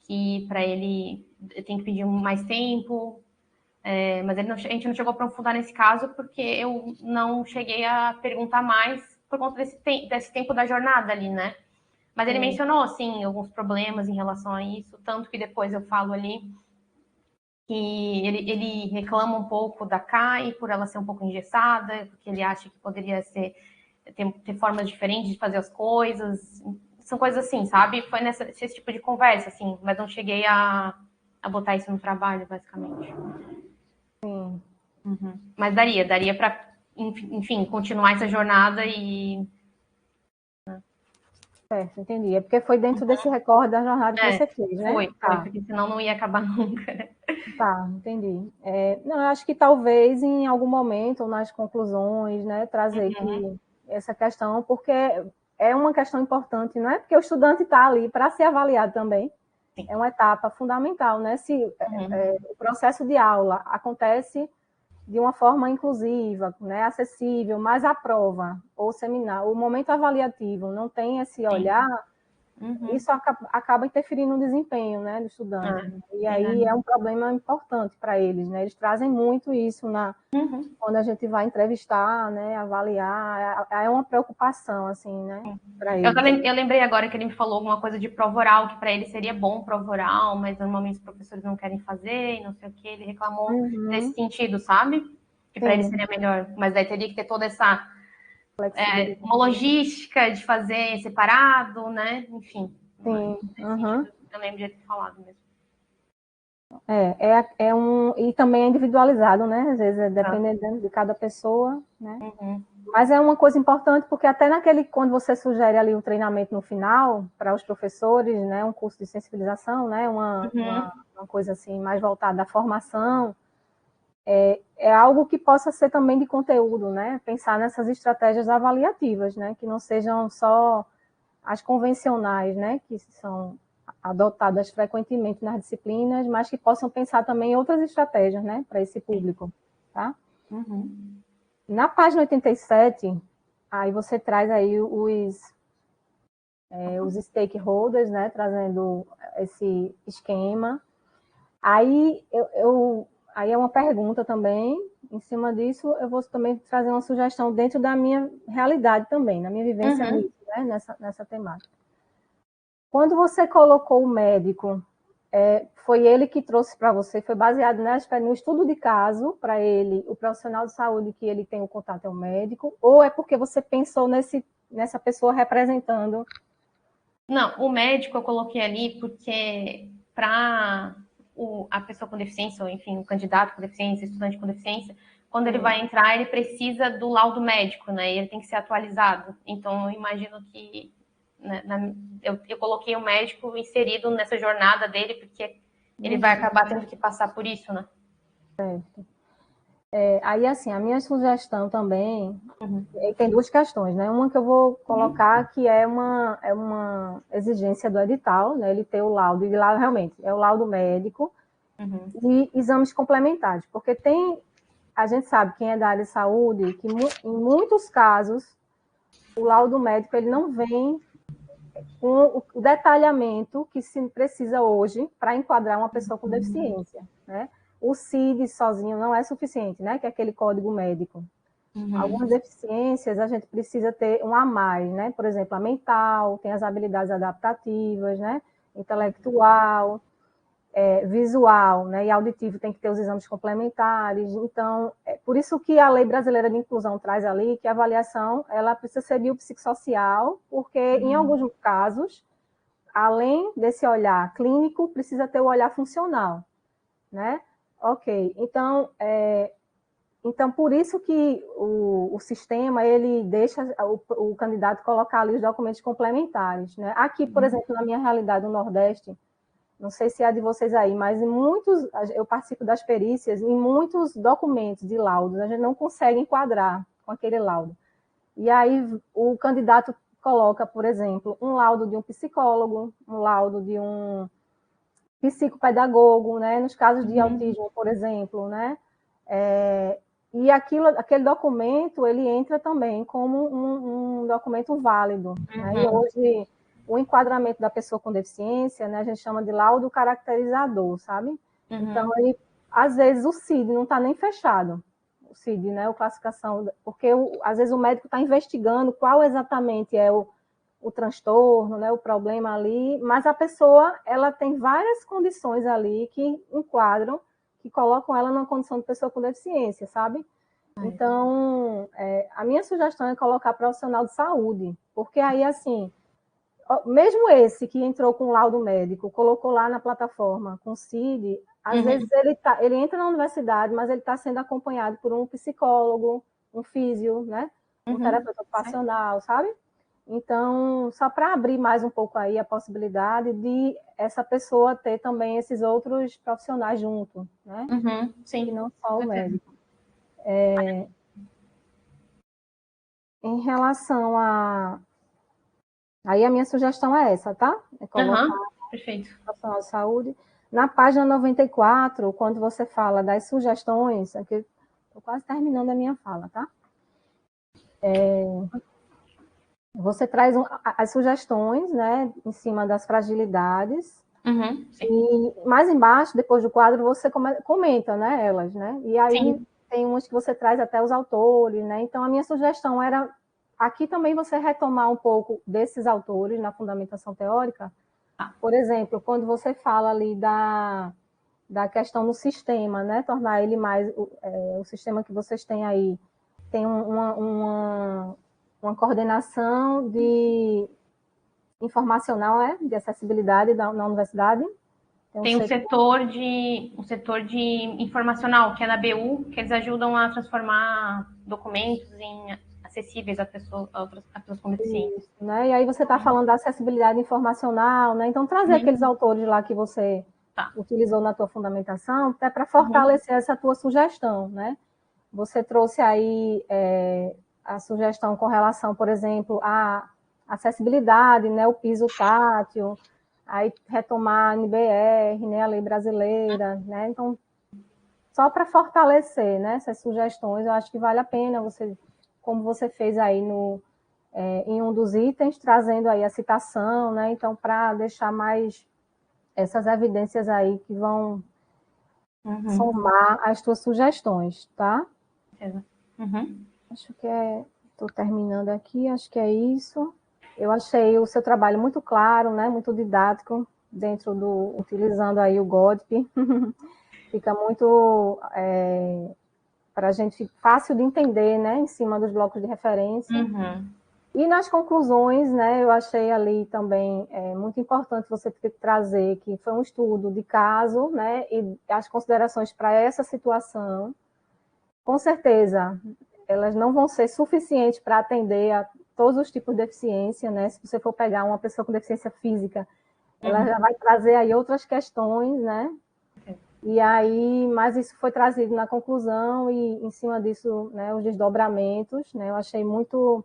que para ele tem que pedir mais tempo, mas a gente não chegou a aprofundar nesse caso porque eu não cheguei a perguntar mais por conta desse tempo da jornada ali, né? Mas ele mencionou, assim, alguns problemas em relação a isso, tanto que depois eu falo ali que ele reclama um pouco da CAI por ela ser um pouco engessada, porque ele acha que poderia ser ter formas diferentes de fazer as coisas. São coisas assim, sabe? Foi esse tipo de conversa, assim, mas não cheguei a botar isso no trabalho, basicamente. Sim. Uhum. Mas daria para, enfim, continuar essa jornada e... Certo, entendi. É porque foi dentro desse recorde da jornada que você fez, né? Foi, porque senão não ia acabar nunca. Tá, entendi. Não, eu acho que talvez em algum momento, ou nas conclusões, né, trazer que essa questão, porque é uma questão importante, não é? Porque o estudante está ali para ser avaliado também. Sim. É uma etapa fundamental, né? Se o processo de aula acontece de uma forma inclusiva, né, acessível, mas a prova ou o seminário, o momento avaliativo não tem esse olhar, isso acaba interferindo no desempenho, né, do estudante. E aí é um problema importante para eles, né? Eles trazem muito isso quando a gente vai entrevistar, né, avaliar, é uma preocupação, assim, né, para eles. Eu lembrei agora que ele me falou alguma coisa de prova oral, que para ele seria bom prova oral, mas normalmente os professores não querem fazer, e não sei o que, ele reclamou nesse sentido, sabe? Que para ele seria melhor, mas daí teria que ter toda essa uma logística de fazer separado, né? Enfim. Sim. Eu lembro de ter falado mesmo. E também é individualizado, né? Às vezes é dependendo de cada pessoa, né? Mas é uma coisa importante porque até quando você sugere ali um treinamento no final para os professores, né? Um curso de sensibilização, né? Uma coisa assim mais voltada à formação, é algo que possa ser também de conteúdo, né? Pensar nessas estratégias avaliativas, né? Que não sejam só as convencionais, né? Que são adotadas frequentemente nas disciplinas, mas que possam pensar também em outras estratégias, né? Para esse público, tá? Na página 87, aí você traz aí os stakeholders, né? Trazendo esse esquema. Aí aí é uma pergunta também. Em cima disso, eu vou também trazer uma sugestão dentro da minha realidade também, na minha vivência nisso, né? Nessa temática. Quando você colocou o médico, foi ele que trouxe para você, foi baseado no estudo de caso para ele, o profissional de saúde que ele tem o contato é o médico, ou é porque você pensou nessa pessoa representando? Não, o médico eu coloquei ali porque para a pessoa com deficiência, ou enfim, o candidato com deficiência, estudante com deficiência, quando ele vai entrar, ele precisa do laudo médico, né? E ele tem que ser atualizado. Então, eu imagino que eu coloquei o médico inserido nessa jornada dele, porque ele vai acabar tendo que passar por isso, né? Certo. Aí, assim, a minha sugestão também tem duas questões, né? Uma que eu vou colocar que é uma exigência do edital, né? Ele ter o laudo, e lá realmente é o laudo médico e exames complementares, porque a gente sabe, quem é da área de saúde, que em muitos casos o laudo médico ele não vem com o detalhamento que se precisa hoje para enquadrar uma pessoa com deficiência, né? O CID sozinho não é suficiente, né? Que é aquele código médico. Algumas deficiências a gente precisa ter um a mais, né? Por exemplo, a mental, tem as habilidades adaptativas, né? Intelectual, visual, né? E auditivo tem que ter os exames complementares. Então, por isso que a Lei Brasileira de Inclusão traz ali que a avaliação ela precisa ser biopsicossocial, porque em alguns casos, além desse olhar clínico, precisa ter o olhar funcional, né? Ok, então por isso que o sistema, ele deixa o candidato colocar ali os documentos complementares, né? Aqui, por exemplo, na minha realidade no Nordeste, não sei se é a de vocês aí, mas eu participo das perícias, em muitos documentos de laudos, a gente não consegue enquadrar com aquele laudo. E aí o candidato coloca, por exemplo, um laudo de um psicólogo, um laudo de um psicopedagogo, né? Nos casos de autismo, por exemplo, né? E aquele documento, ele entra também como um documento válido. Né? E hoje, o enquadramento da pessoa com deficiência, né, a gente chama de laudo caracterizador, sabe? Então, às vezes, o CID não está nem fechado. O CID, né, a classificação, porque às vezes o médico está investigando qual exatamente é o transtorno, né, o problema ali, mas a pessoa, ela tem várias condições ali que enquadram, que colocam ela numa condição de pessoa com deficiência, sabe? Então, a minha sugestão é colocar profissional de saúde, porque aí, assim, mesmo esse que entrou com laudo médico, colocou lá na plataforma com CID, às vezes ele entra na universidade, mas ele está sendo acompanhado por um psicólogo, um físio, né? Um terapeuta ocupacional, sabe? Então, só para abrir mais um pouco aí a possibilidade de essa pessoa ter também esses outros profissionais junto, né? Sim. E não só o médico. Em relação a... Aí a minha sugestão é essa, tá? É colocar perfeito. profissional de saúde. Na página 94, quando você fala das sugestões, aqui estou quase terminando a minha fala, tá? Você traz as sugestões, né, em cima das fragilidades. E mais embaixo, depois do quadro, você comenta, né, elas, né? E aí tem umas que você traz até os autores, né? Então a minha sugestão era aqui também você retomar um pouco desses autores na fundamentação teórica. Por exemplo, quando você fala ali da questão do sistema, né? Tornar ele mais o sistema que vocês têm aí tem uma coordenação de informacional, de acessibilidade na universidade. Tem um setor de informacional, que é na BU, que eles ajudam a transformar documentos em acessíveis a pessoas com deficiência. Isso, né? E aí você está falando da acessibilidade informacional, né? Então, trazer aqueles autores lá que você utilizou na tua fundamentação, até para fortalecer essa tua sugestão, né? Você trouxe aí a sugestão com relação, por exemplo, à acessibilidade, né? O piso tátil, aí retomar a NBR, né? A lei brasileira, né? Então, só para fortalecer, né? Essas sugestões, eu acho que vale a pena você, como você fez aí em um dos itens, trazendo aí a citação, né? Então, para deixar mais essas evidências aí que vão somar as tuas sugestões, tá? Acho que estou terminando aqui, acho que é isso. Eu achei o seu trabalho muito claro, né? Muito didático, utilizando aí o GODP. Fica muito para a gente fácil de entender, né? Em cima dos blocos de referência. E nas conclusões, né, eu achei ali também muito importante você trazer que foi um estudo de caso, né, e as considerações para essa situação. Com certeza, elas não vão ser suficientes para atender a todos os tipos de deficiência, né? Se você for pegar uma pessoa com deficiência física, ela já vai trazer aí outras questões, né? E aí, mas isso foi trazido na conclusão e em cima disso, né, os desdobramentos, né? Eu achei muito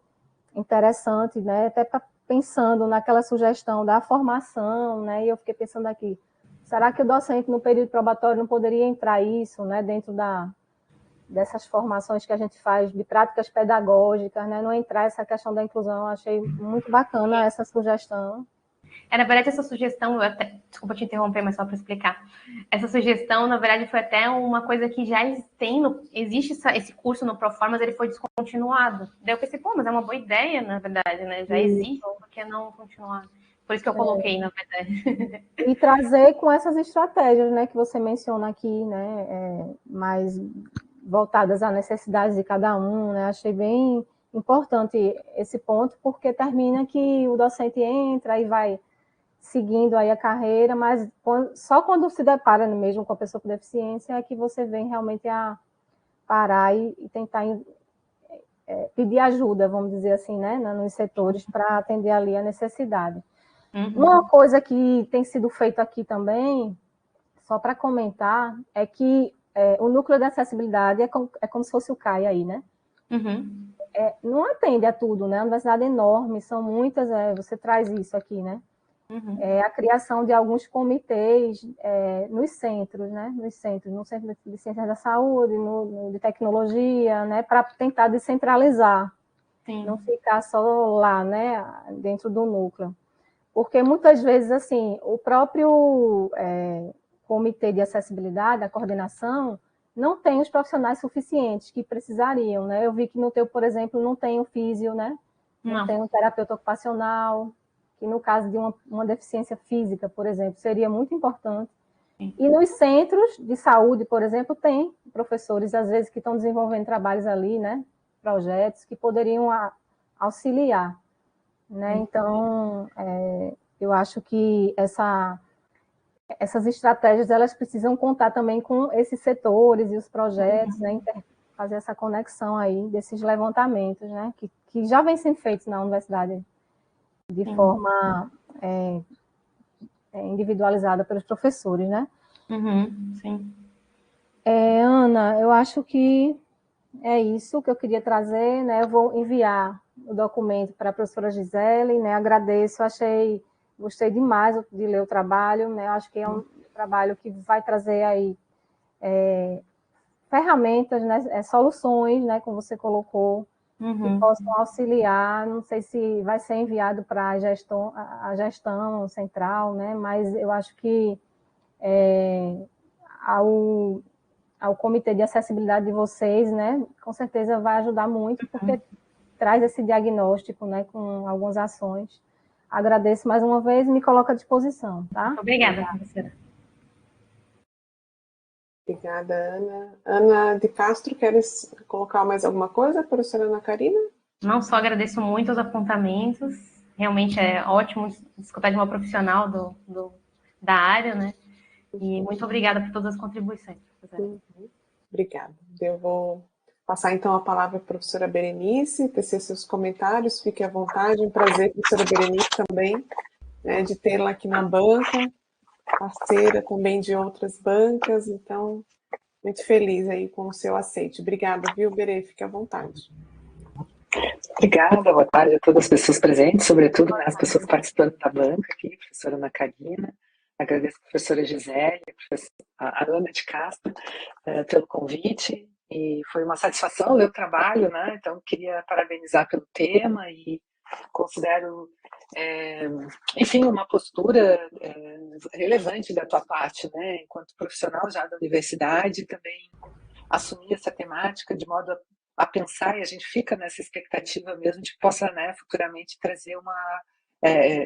interessante, né? Até pensando naquela sugestão da formação, né? E eu fiquei pensando aqui, será que o docente no período probatório não poderia entrar isso, né? Dentro dessas formações que a gente faz de práticas pedagógicas, né? Não entrar essa questão da inclusão, eu achei muito bacana essa sugestão. Na verdade, essa sugestão, desculpa te interromper, mas só para explicar. Essa sugestão, na verdade, foi até uma coisa que já existe esse curso no Proformas, ele foi descontinuado. Daí eu pensei, mas é uma boa ideia, na verdade, né? Já existe, por que não continuar? Por isso que eu coloquei, na verdade. E trazer com essas estratégias, né, que você menciona aqui, né, mais voltadas às necessidades de cada um, né? Achei bem importante esse ponto, porque termina que o docente entra e vai seguindo aí a carreira, mas só quando se depara mesmo com a pessoa com deficiência é que você vem realmente a parar e tentar pedir ajuda, vamos dizer assim, né, nos setores para atender ali a necessidade. Uma coisa que tem sido feito aqui também, só para comentar, é que o núcleo de acessibilidade é como se fosse o CAI aí, né? Não atende a tudo, né? A universidade é enorme, são muitas, você traz isso aqui, né? A criação de alguns comitês nos centros, né? No Centro de Ciências da Saúde, no de Tecnologia, né? Para tentar descentralizar, não ficar só lá, né? Dentro do núcleo. Porque muitas vezes, assim, o próprio comitê de acessibilidade, a coordenação, não tem os profissionais suficientes que precisariam, né? Eu vi que no teu, por exemplo, não tem o físio, né? Não tem um terapeuta ocupacional, que no caso de uma deficiência física, por exemplo, seria muito importante. E nos centros de saúde, por exemplo, tem professores, às vezes, que estão desenvolvendo trabalhos ali, né? Projetos que poderiam auxiliar, né? Então, eu acho que essas estratégias, elas precisam contar também com esses setores e os projetos, né? Fazer essa conexão aí desses levantamentos, né? Que já vem sendo feitos na universidade de forma individualizada pelos professores, né? Sim. Ana, eu acho que é isso que eu queria trazer, né? Eu vou enviar o documento para a professora Gisele, né? Agradeço, gostei demais de ler o trabalho, né? Acho que é um trabalho que vai trazer aí ferramentas, né? Soluções, né? Como você colocou, que possam auxiliar. Não sei se vai ser enviado para a gestão central, né? Mas eu acho que ao comitê de acessibilidade de vocês, né? Com certeza vai ajudar muito, porque traz esse diagnóstico, né? Com algumas ações. Agradeço mais uma vez e me coloco à disposição, tá? Obrigada, professora. Obrigada, Ana. Ana de Castro, queres colocar mais alguma coisa, professora Ana Karina? Não só agradeço muito os apontamentos, realmente é ótimo escutar de uma profissional da área, né? E muito obrigada por todas as contribuições, professora. Obrigada. Eu vou passar então a palavra à professora Berenice, tecer seus comentários, fique à vontade, um prazer, professora Berenice, também, né, de tê-la aqui na banca, parceira também de outras bancas, então, muito feliz aí com o seu aceite. Obrigada, viu, Berê? Fique à vontade. Obrigada, boa tarde a todas as pessoas presentes, sobretudo, né, as pessoas participando da banca aqui, professora Ana Karina, agradeço a professora Gisele, a Ana de Castro, pelo convite, e foi uma satisfação ler o trabalho, né, então queria parabenizar pelo tema e considero, enfim, uma postura relevante da tua parte, né, enquanto profissional já da universidade, também assumir essa temática de modo a pensar, e a gente fica nessa expectativa mesmo de que possa, né, futuramente trazer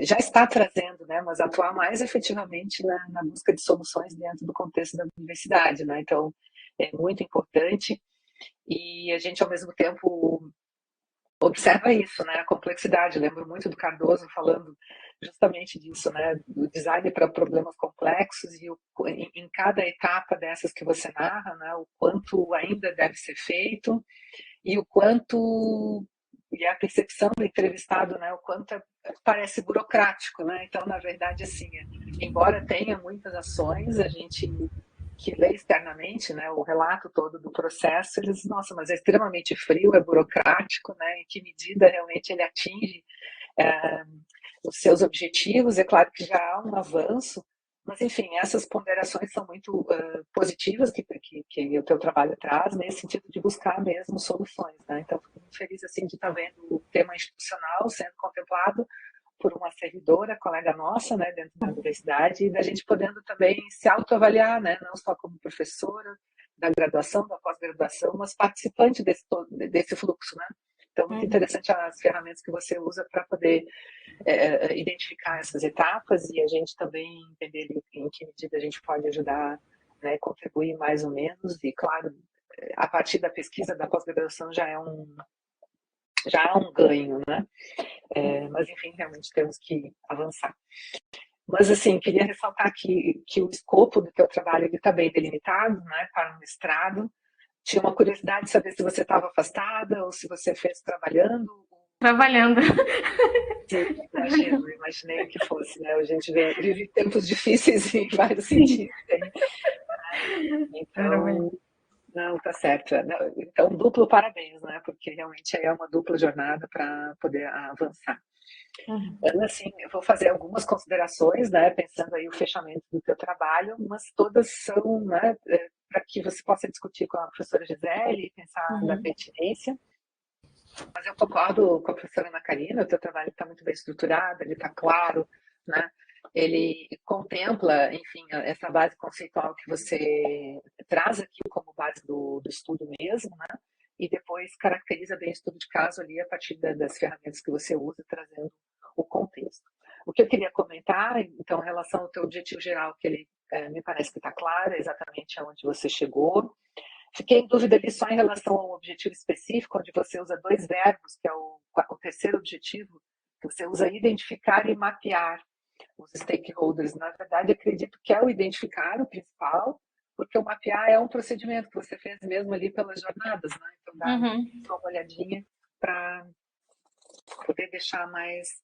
já está trazendo, né, mas atuar mais efetivamente na busca de soluções dentro do contexto da universidade, né, então é muito importante, e a gente ao mesmo tempo observa isso, né, a complexidade. Eu lembro muito do Cardoso falando justamente disso, né, do design para problemas complexos e em cada etapa dessas que você narra, né, o quanto ainda deve ser feito e o quanto, e a percepção do entrevistado, né, o quanto parece burocrático, né, então na verdade assim, embora tenha muitas ações, a gente que lê externamente, né, o relato todo do processo, eles, nossa, mas é extremamente frio, é burocrático, né, em que medida realmente ele atinge os seus objetivos, é claro que já há um avanço, mas enfim, essas ponderações são muito positivas que o teu trabalho traz, nesse sentido de buscar mesmo soluções, né, então fico muito feliz assim de estar vendo o tema institucional sendo contemplado por uma servidora, colega nossa, né, dentro da universidade, e da gente podendo também se autoavaliar, né, não só como professora da graduação, da pós-graduação, mas participante desse fluxo, né. Então, muito interessante as ferramentas que você usa para poder identificar essas etapas e a gente também entender em que medida a gente pode ajudar, né, contribuir mais ou menos, e claro, a partir da pesquisa da pós-graduação já é um ganho, né? Mas, enfim, realmente temos que avançar. Mas, assim, queria ressaltar que o escopo do teu trabalho está bem delimitado, né, para um mestrado. Tinha uma curiosidade de saber se você estava afastada ou se você fez trabalhando. Trabalhando. Sim, imaginei que fosse, né? A gente vive tempos difíceis em vários sentidos. Então, não, tá certo. Então, duplo parabéns, né? Porque realmente é uma dupla jornada para poder avançar. Ana, assim, eu vou fazer algumas considerações, né? Pensando aí o fechamento do teu trabalho, mas todas são, né? Para que você possa discutir com a professora Gisele e pensar na pertinência. Mas eu concordo com a professora Ana Karina, o teu trabalho está muito bem estruturado, ele está claro, né? Ele contempla, enfim, essa base conceitual que você traz aqui como base do estudo mesmo, né? E depois caracteriza bem o estudo de caso ali a partir das ferramentas que você usa, trazendo o contexto. O que eu queria comentar, então, em relação ao teu objetivo geral, que ele me parece que está clara exatamente aonde você chegou. Fiquei em dúvida ali só em relação ao objetivo específico, onde você usa 2 verbos, que é o terceiro objetivo, que você usa identificar e mapear os stakeholders. Na verdade, acredito que é o identificar o principal, porque o mapear é um procedimento que você fez mesmo ali pelas jornadas, né? Então dá só uma olhadinha para poder deixar mais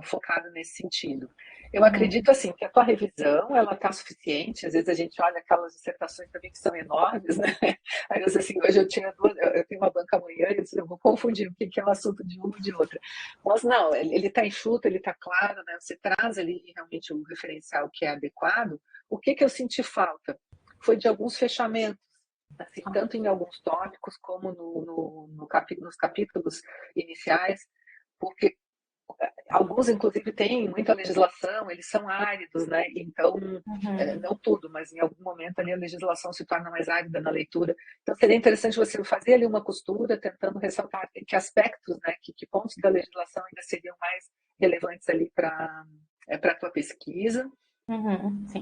focado nesse sentido. Eu acredito assim que a tua revisão ela está suficiente. Às vezes a gente olha aquelas dissertações também que são enormes, né? Aí eu assim, hoje eu tinha eu tenho uma banca amanhã e eu vou confundir o que é o assunto de uma e de outra. Mas não, ele está enxuto, ele está claro, né? Você traz ali realmente um referencial que é adequado. O que eu senti falta foi de alguns fechamentos, assim, tanto em alguns tópicos como nos capítulos iniciais, porque alguns, inclusive, têm muita legislação, eles são áridos, né? Então, não tudo, mas em algum momento ali a legislação se torna mais árida na leitura. Então, seria interessante você fazer ali uma costura, tentando ressaltar que aspectos, né? Que pontos da legislação ainda seriam mais relevantes ali para a tua pesquisa.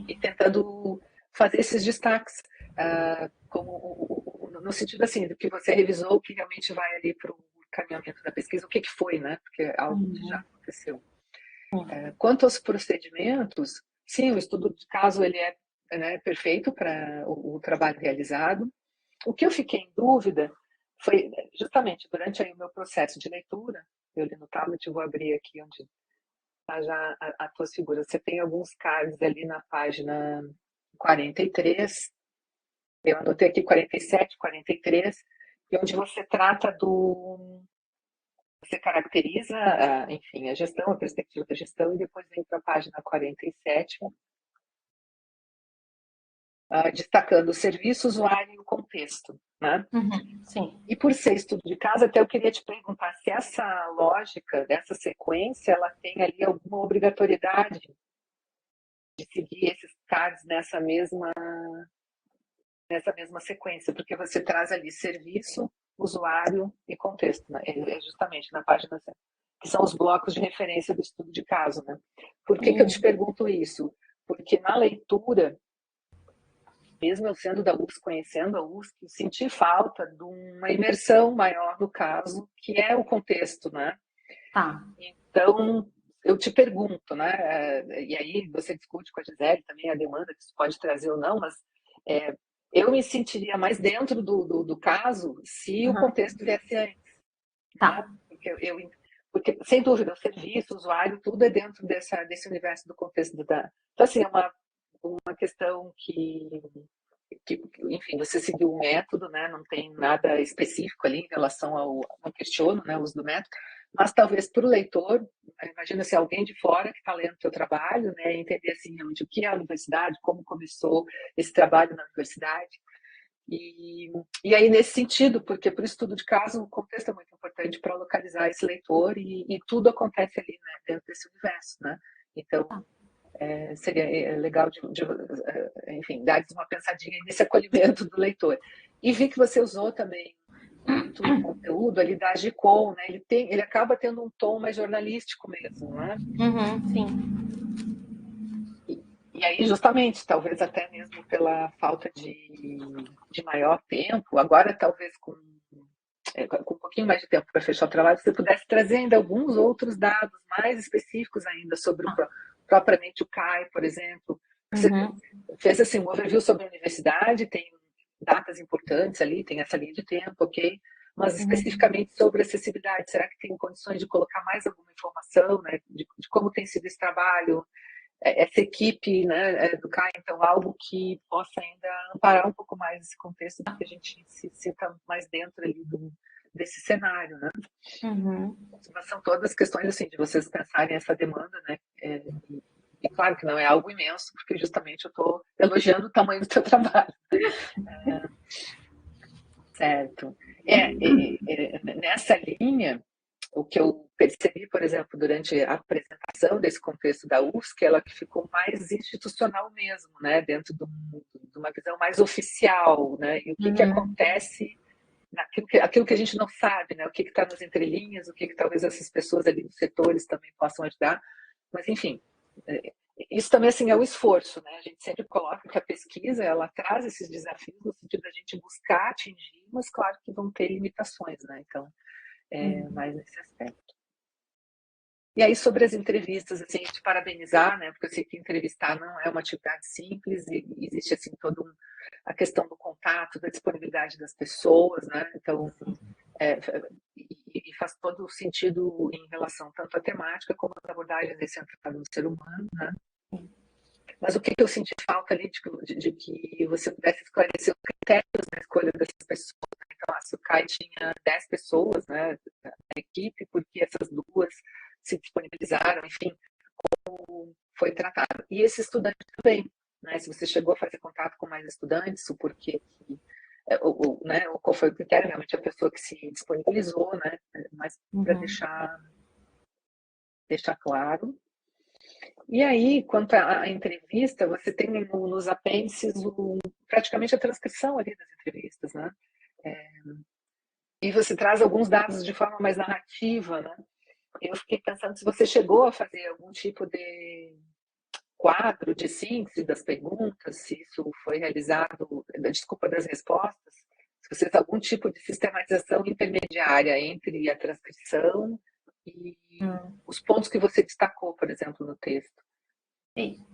E tentando fazer esses destaques, como no sentido assim, do que você revisou, que realmente vai ali para o caminhamento da pesquisa, o que foi, né? Porque é algo que já aconteceu. Quanto aos procedimentos, sim, o estudo de caso ele é, né, perfeito para o trabalho realizado. O que eu fiquei em dúvida foi justamente durante aí o meu processo de leitura, eu li no tablet, eu vou abrir aqui onde está já as tuas figuras. Você tem alguns cards ali na página 43, eu anotei aqui 47, 43, e onde você trata você caracteriza, enfim, a gestão, a perspectiva da gestão, e depois vem para a página 47, destacando o serviço, o usuário e o contexto, né? Sim. E por ser estudo de caso, até eu queria te perguntar se essa lógica, dessa sequência, ela tem ali alguma obrigatoriedade de seguir esses cards nessa mesma sequência, porque você traz ali serviço, usuário e contexto, né? É justamente na página 100, que são os blocos de referência do estudo de caso, né? Por que eu te pergunto isso? Porque na leitura, mesmo eu sendo da UFSC, conhecendo a UFSC, senti falta de uma imersão maior no caso, que é o contexto, né? Então, eu te pergunto, né? E aí você discute com a Gisele também a demanda que isso pode trazer ou não, mas eu me sentiria mais dentro do caso se o contexto viesse antes. Né? Porque, sem dúvida, o serviço, o usuário, tudo é dentro desse universo do contexto. Então, assim, é uma questão que, enfim, você seguiu o método, né? Não tem nada específico ali em relação não questiono, né, o uso do método, mas talvez para o leitor, imagina se alguém de fora que está lendo o teu trabalho, né, entender assim, o que é a universidade, como começou esse trabalho na universidade. E aí, nesse sentido, porque para o estudo de caso, o contexto é muito importante para localizar esse leitor e tudo acontece ali, né, dentro desse universo, né? Então, seria legal, enfim, dar uma pensadinha nesse acolhimento do leitor. E vi que você usou também muito o conteúdo ali da Agicom, né? Ele acaba tendo um tom mais jornalístico mesmo, né? Sim. E aí, justamente, talvez até mesmo pela falta de maior tempo, agora talvez com um pouquinho mais de tempo para fechar o trabalho, você pudesse trazer ainda alguns outros dados mais específicos ainda sobre propriamente o CAI, por exemplo. Você fez assim, um overview sobre a universidade, tem datas importantes ali, tem essa linha de tempo, ok? Mas especificamente sobre acessibilidade, será que tem condições de colocar mais alguma informação, né, de como tem sido esse trabalho, essa equipe, né, do CAI, então algo que possa ainda amparar um pouco mais esse contexto, porque a gente se sinta mais dentro ali desse cenário, né? Mas são todas questões assim de vocês pensarem essa demanda, né? E claro que não é algo imenso, porque justamente eu estou elogiando o tamanho do teu trabalho. Certo. Nessa linha, o que eu percebi, por exemplo, durante a apresentação desse contexto da UFSC, ela que ficou mais institucional mesmo, né, dentro de uma visão mais oficial, né, e o que acontece aquilo que a gente não sabe, né, o que está nas entrelinhas, o que talvez essas pessoas ali dos setores também possam ajudar, mas enfim, isso também assim, é o esforço, né? A gente sempre coloca que a pesquisa ela traz esses desafios no sentido da gente buscar atingir, mas claro que vão ter limitações, né? Então, mais nesse aspecto. E aí, sobre as entrevistas, assim, te parabenizar, né? Porque eu sei que entrevistar não é uma atividade simples, e existe, assim, toda a questão do contato, da disponibilidade das pessoas, né? Então, e faz todo o sentido em relação tanto à temática como às abordagens centradas no ser humano, né? Mas o que eu senti falta ali de que você pudesse esclarecer os critérios na escolha dessas pessoas, né? Então, se o CAI tinha 10 pessoas, né, na equipe, porque essas duas se disponibilizaram, enfim, como foi tratado. E esse estudante também, né? Se você chegou a fazer contato com mais estudantes, o porquê que, né, qual foi o critério, realmente a pessoa que se disponibilizou, né? Mas para deixar claro. E aí, quanto à entrevista, você tem nos apêndices praticamente a transcrição ali das entrevistas, né? E você traz alguns dados de forma mais narrativa, né? Eu fiquei pensando se você chegou a fazer algum tipo de quadro de síntese das perguntas, se isso foi realizado, desculpa, das respostas, se você fez algum tipo de sistematização intermediária entre a transcrição e os pontos que você destacou, por exemplo, no texto.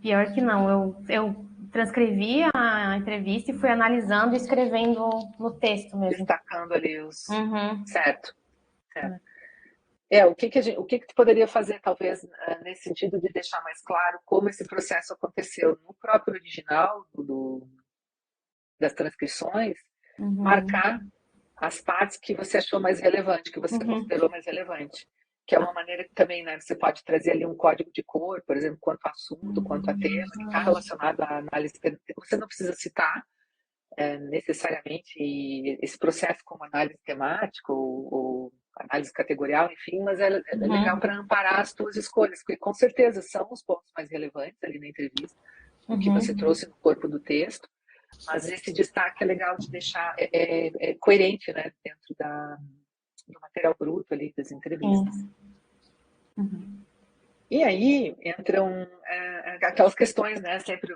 Pior que não, eu transcrevi a entrevista e fui analisando e escrevendo no texto mesmo. Destacando ali os... Certo. O que tu poderia fazer, talvez, nesse sentido de deixar mais claro como esse processo aconteceu no próprio original das transcrições, marcar as partes que você achou mais relevante, que você considerou mais relevante. Que é uma maneira que também, né, você pode trazer ali um código de cor, por exemplo, quanto a assunto, quanto a tema, que está relacionado à análise. Você não precisa citar necessariamente esse processo como análise temática ou análise categorial, enfim, mas é legal para amparar as tuas escolhas, porque com certeza são os pontos mais relevantes ali na entrevista, o que você trouxe no corpo do texto, mas esse destaque é legal de deixar coerente, né, dentro do material bruto ali das entrevistas. E aí entram aquelas questões, né, sempre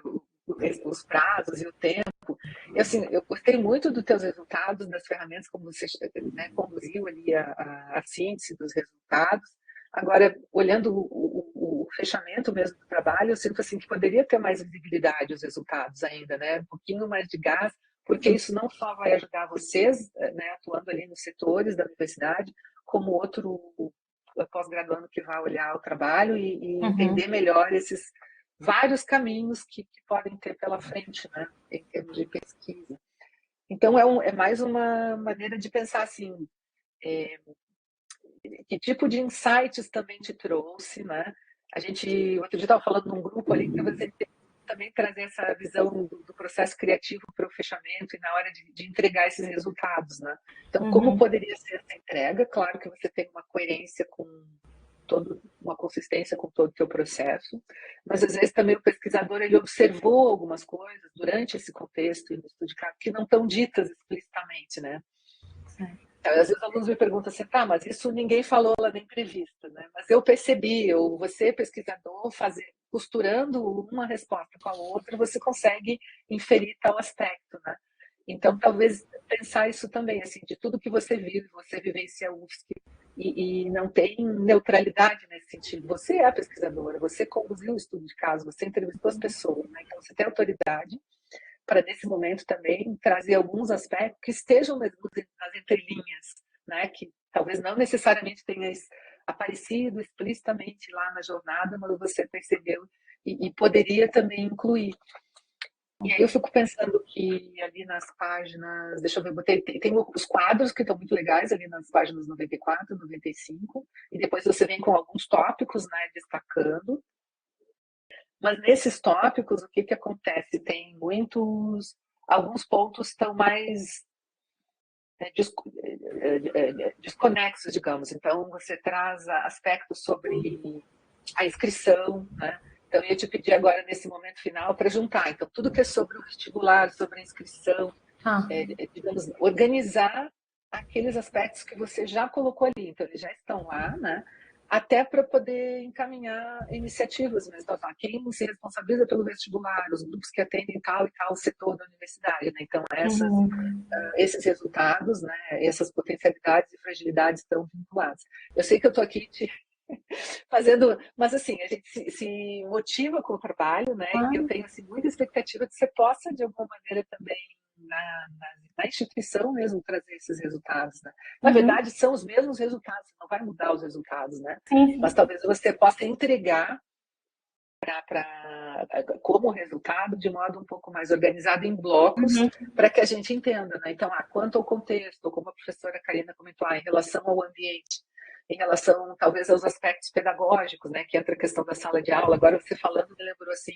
os prazos e o tempo. E, assim, eu gostei muito dos teus resultados, das ferramentas como você, né, conduziu ali a síntese dos resultados. Agora, olhando o fechamento mesmo do trabalho, eu sinto assim que poderia ter mais visibilidade os resultados ainda, né? Um pouquinho mais de gás, porque isso não só vai ajudar vocês, né, atuando ali nos setores da universidade, como outro pós-graduando que vai olhar o trabalho e entender melhor esses vários caminhos que podem ter pela frente, né, em termos de pesquisa. Então, é mais uma maneira de pensar assim, que tipo de insights também te trouxe, né? Outro dia estava falando num grupo ali que você também trazer essa visão do processo criativo para o fechamento e na hora de entregar esses resultados, né? Então, como poderia ser essa entrega? Claro que você tem uma coerência uma consistência com todo o teu processo, mas às vezes também o pesquisador ele observou algumas coisas durante esse contexto e no estudo de caso que não estão ditas explicitamente, né? Então, às vezes alunos me perguntam assim, tá, mas isso ninguém falou lá na entrevista, né? Mas eu percebi, ou você, pesquisador, costurando uma resposta com a outra, você consegue inferir tal aspecto, né? Então, talvez pensar isso também, assim, de tudo que você vive, você vivencia a UFSC, e não tem neutralidade nesse sentido. Você é a pesquisadora, você conduziu o estudo de caso, você entrevistou as pessoas, né? Então você tem autoridade para, nesse momento, também trazer alguns aspectos que estejam nas entrelinhas, né? Que talvez não necessariamente tenha aparecido explicitamente lá na jornada, mas você percebeu e poderia também incluir. E aí eu fico pensando que ali nas páginas, deixa eu ver, tem os quadros que estão muito legais ali nas páginas 94, 95, e depois você vem com alguns tópicos, né, destacando. Mas nesses tópicos, o que acontece? Tem alguns pontos estão mais desconexos, digamos. Então, você traz aspectos sobre a inscrição, né? Então, eu ia te pedir agora, nesse momento final, para juntar. Então, tudo que é sobre o vestibular, sobre a inscrição, digamos, organizar aqueles aspectos que você já colocou ali. Então, eles já estão lá, né? até para poder encaminhar iniciativas mesmo. Então, quem se responsabiliza pelo vestibular, os grupos que atendem tal e tal setor da universidade, né? Então, esses resultados, né, essas potencialidades e fragilidades estão vinculadas. Eu sei que eu estou aqui fazendo, mas assim, a gente se motiva com o trabalho, né? E eu tenho assim, muita expectativa de que você possa, de alguma maneira, também na instituição mesmo trazer esses resultados, né? Na verdade, são os mesmos resultados, não vai mudar os resultados, né? Sim. Mas talvez você possa entregar como resultado de modo um pouco mais organizado em blocos, para que a gente entenda, né? Então, quanto ao contexto, como a professora Karina comentou, em relação ao ambiente, em relação talvez aos aspectos pedagógicos, né? Que entra a questão da sala de aula. Agora você falando me lembrou assim,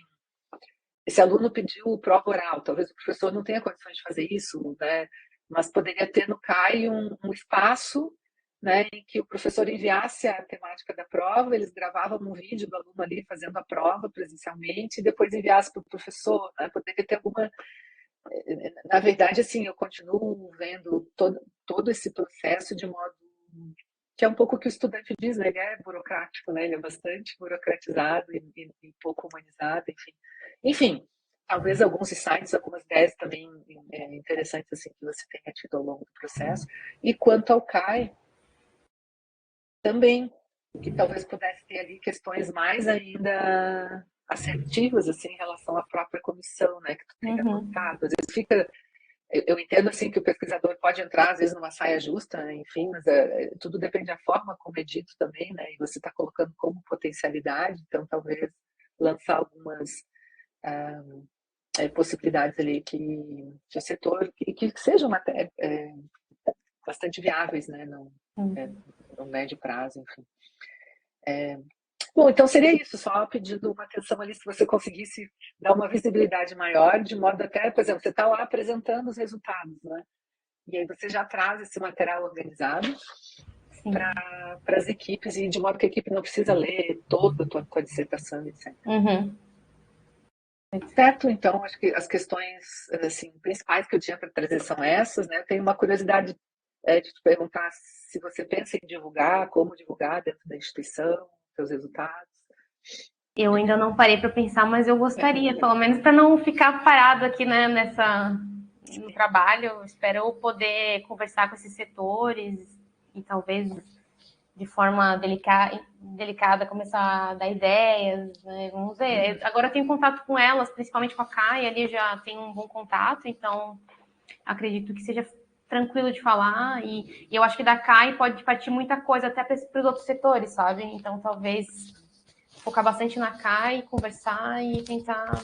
esse aluno pediu prova oral, talvez o professor não tenha condições de fazer isso, né? Mas poderia ter no CAI um espaço, né, em que o professor enviasse a temática da prova, eles gravavam um vídeo do aluno ali fazendo a prova presencialmente e depois enviasse para o professor, né? Poderia ter alguma... Na verdade, assim, eu continuo vendo todo esse processo de modo que é um pouco o que o estudante diz, né? Ele é burocrático, né? Ele é bastante burocratizado e pouco humanizado, enfim, talvez alguns insights, algumas ideias também interessantes assim, que você tenha tido ao longo do processo. E quanto ao CAI, também, que talvez pudesse ter ali questões mais ainda assertivas assim, em relação à própria comissão, né? Que tu tenha apontado. Às vezes fica... Eu entendo assim que o pesquisador pode entrar às vezes numa saia justa, enfim, mas tudo depende da forma como é dito também, né? E você está colocando como potencialidade, então talvez lançar algumas possibilidades ali que o setor que sejam bastante viáveis, né? No médio prazo, enfim. Bom, então seria isso, só pedindo uma atenção ali, se você conseguisse dar uma visibilidade maior, de modo até, por exemplo, você está lá apresentando os resultados, né? E aí você já traz esse material organizado para as equipes, e de modo que a equipe não precisa ler toda a tua dissertação, etc. Certo, então, acho que as questões assim, principais que eu tinha para trazer são essas, né? Eu tenho uma curiosidade de te perguntar se você pensa em divulgar, como divulgar dentro da instituição, seus resultados. Eu ainda não parei para pensar, mas eu gostaria, pelo menos para não ficar parado aqui, né, no trabalho. Espero eu poder conversar com esses setores e talvez de forma delicada começar a dar ideias, né? Vamos ver. Agora eu tenho contato com elas, principalmente com a Kai, ali eu já tenho um bom contato, então acredito que seja tranquilo de falar, e eu acho que da Kai pode partir muita coisa até para os outros setores, sabe? Então talvez focar bastante na Kai, conversar e tentar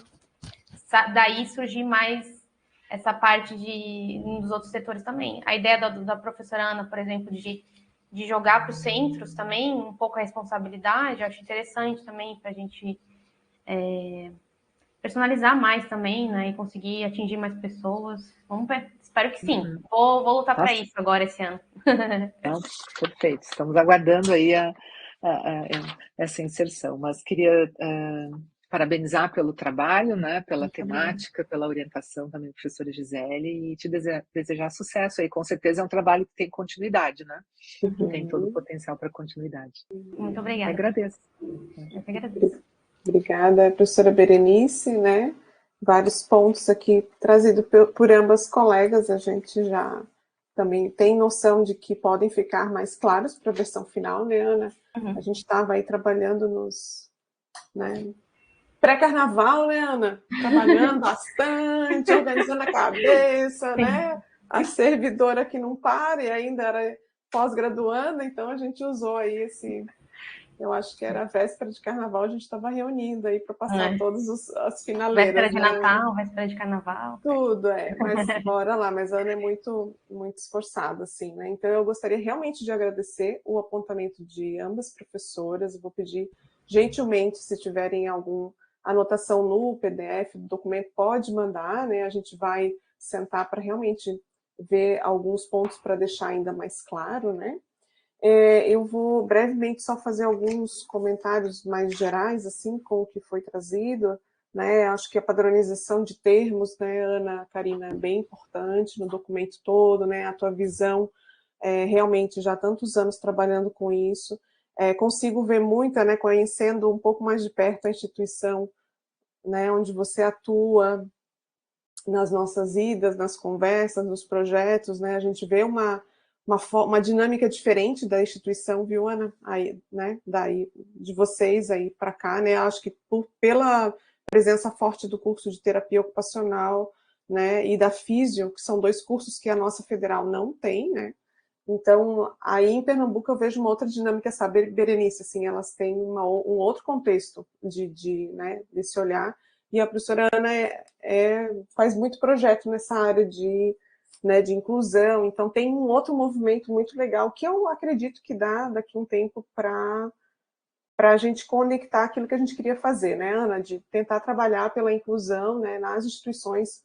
daí surgir mais essa parte dos outros setores também. A ideia da professora Ana, por exemplo, de jogar para os centros também, um pouco a responsabilidade, eu acho interessante também para a gente personalizar mais também, né, e conseguir atingir mais pessoas. Vamos ver, espero que sim. Vou lutar para isso agora esse ano. Então, perfeito, estamos aguardando aí essa inserção, mas queria parabenizar pelo trabalho, né, pela temática, pela orientação também da professora Gisele, e te desejar sucesso aí. Com certeza é um trabalho que tem continuidade, né? Que tem todo o potencial para continuidade. Muito obrigada. Eu agradeço. Eu que agradeço. Obrigada, professora Berenice, né? Vários pontos aqui trazidos por ambas colegas, a gente já também tem noção de que podem ficar mais claros para a versão final, né, Ana? A gente estava aí trabalhando né, pré-carnaval, né, Ana? Trabalhando bastante, organizando a cabeça, né? A servidora que não para e ainda era pós-graduanda, então a gente usou aí eu acho que era a véspera de carnaval, a gente estava reunindo aí para passar todas as finaleiras. Véspera de Natal, véspera de carnaval. Tudo, mas bora lá, mas a Ana é muito, muito esforçada, assim, né? Então eu gostaria realmente de agradecer o apontamento de ambas professoras, eu vou pedir gentilmente, se tiverem alguma anotação no PDF do documento, pode mandar, né? A gente vai sentar para realmente ver alguns pontos para deixar ainda mais claro, né? Eu vou brevemente só fazer alguns comentários mais gerais, assim, com o que foi trazido, né? Acho que a padronização de termos, né, Ana, Karina, é bem importante no documento todo, né? A tua visão, realmente já há tantos anos trabalhando com isso, consigo ver muita, né, conhecendo um pouco mais de perto a instituição, né, onde você atua, nas nossas idas, nas conversas, nos projetos, né, a gente vê uma dinâmica diferente da instituição, viu, Ana? Aí, né, daí, de vocês aí para cá, né, acho que pela presença forte do curso de terapia ocupacional, né, e da físio, que são 2 cursos que a nossa federal não tem, né, então, aí em Pernambuco eu vejo uma outra dinâmica, sabe, Berenice, assim, elas têm um outro contexto né, desse olhar, e a professora Ana faz muito projeto nessa área né, de inclusão, então tem um outro movimento muito legal, que eu acredito que dá daqui a um tempo para a gente conectar aquilo que a gente queria fazer, né, Ana, de tentar trabalhar pela inclusão, né, nas instituições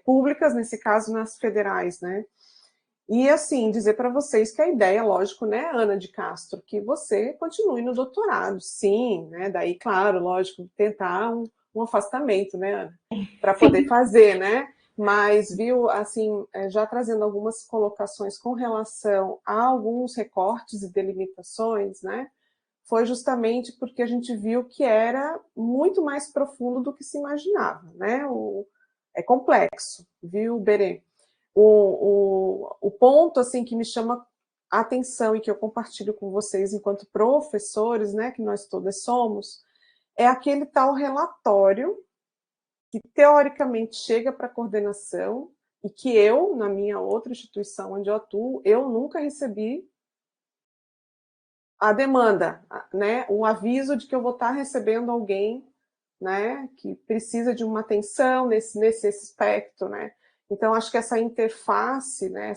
públicas, nesse caso nas federais, né. E, assim, dizer para vocês que a ideia, lógico, né, Ana de Castro, que você continue no doutorado, sim, né, daí, claro, lógico, tentar um afastamento, né, Ana, para poder fazer, né, mas, viu, assim, já trazendo algumas colocações com relação a alguns recortes e delimitações, né, foi justamente porque a gente viu que era muito mais profundo do que se imaginava, né, é complexo, viu, Berê? O ponto assim que me chama a atenção e que eu compartilho com vocês enquanto professores, né, que nós todas somos, é aquele tal relatório que teoricamente chega para a coordenação e que eu, na minha outra instituição onde eu atuo, eu nunca recebi a demanda, né, um aviso de que eu vou estar recebendo alguém, né, que precisa de uma atenção nesse aspecto, né. Então, acho que essa interface, né,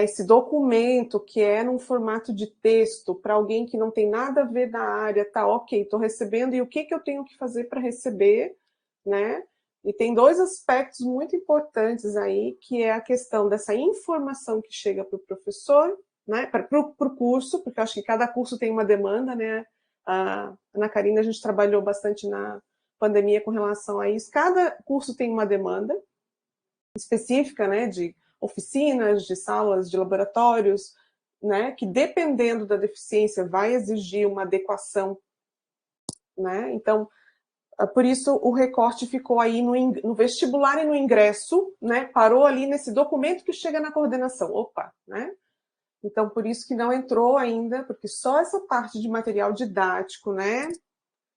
esse documento que é num formato de texto para alguém que não tem nada a ver da área, tá, ok, estou recebendo, e o que eu tenho que fazer para receber, né? E tem 2 aspectos muito importantes aí, que é a questão dessa informação que chega para o professor, né, para o curso, porque eu acho que cada curso tem uma demanda, né? A Ana Karina, a gente trabalhou bastante na pandemia com relação a isso. Cada curso tem uma demanda específica, né, de oficinas, de salas, de laboratórios, né, que dependendo da deficiência vai exigir uma adequação, né, então, por isso o recorte ficou aí no vestibular e no ingresso, né, parou ali nesse documento que chega na coordenação, opa, né, então por isso que não entrou ainda, porque só essa parte de material didático, né,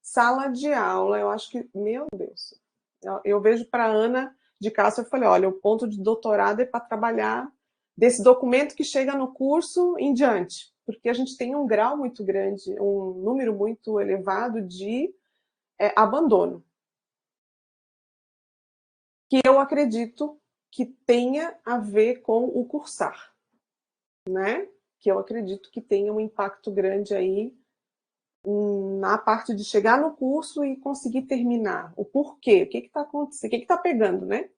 sala de aula, eu acho que, meu Deus, eu vejo para a Ana de Castro, eu falei, olha, o ponto de doutorado é para trabalhar desse documento que chega no curso em diante, porque a gente tem um grau muito grande, um número muito elevado de abandono, que eu acredito que tenha a ver com o cursar, né? Que eu acredito que tenha um impacto grande aí na parte de chegar no curso e conseguir terminar. O porquê, o que está acontecendo, o que está pegando, né?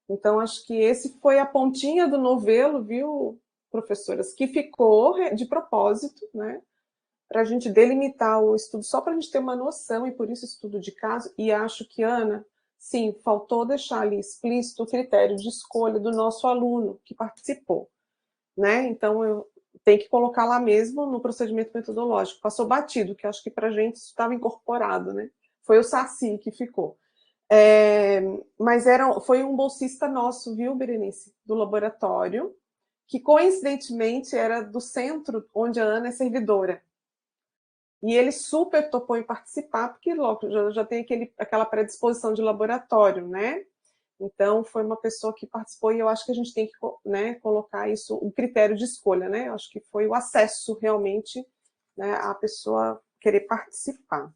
Então, acho que esse foi a pontinha do novelo, viu, professoras, que ficou de propósito, né, para a gente delimitar o estudo, só para a gente ter uma noção, e por isso estudo de caso, e acho que, Ana, sim, faltou deixar ali explícito o critério de escolha do nosso aluno que participou, né, então eu tenho que colocar lá mesmo no procedimento metodológico, passou batido, que acho que para a gente isso estava incorporado, né, foi o Saci que ficou. Mas foi um bolsista nosso, viu, Berenice, do laboratório, que coincidentemente era do centro onde a Ana é servidora. E ele super topou em participar, porque logo já tem aquela predisposição de laboratório, né? Então, foi uma pessoa que participou, e eu acho que a gente tem que, né, colocar isso, o critério de escolha, né? Eu acho que foi o acesso, realmente, né, a pessoa querer participar.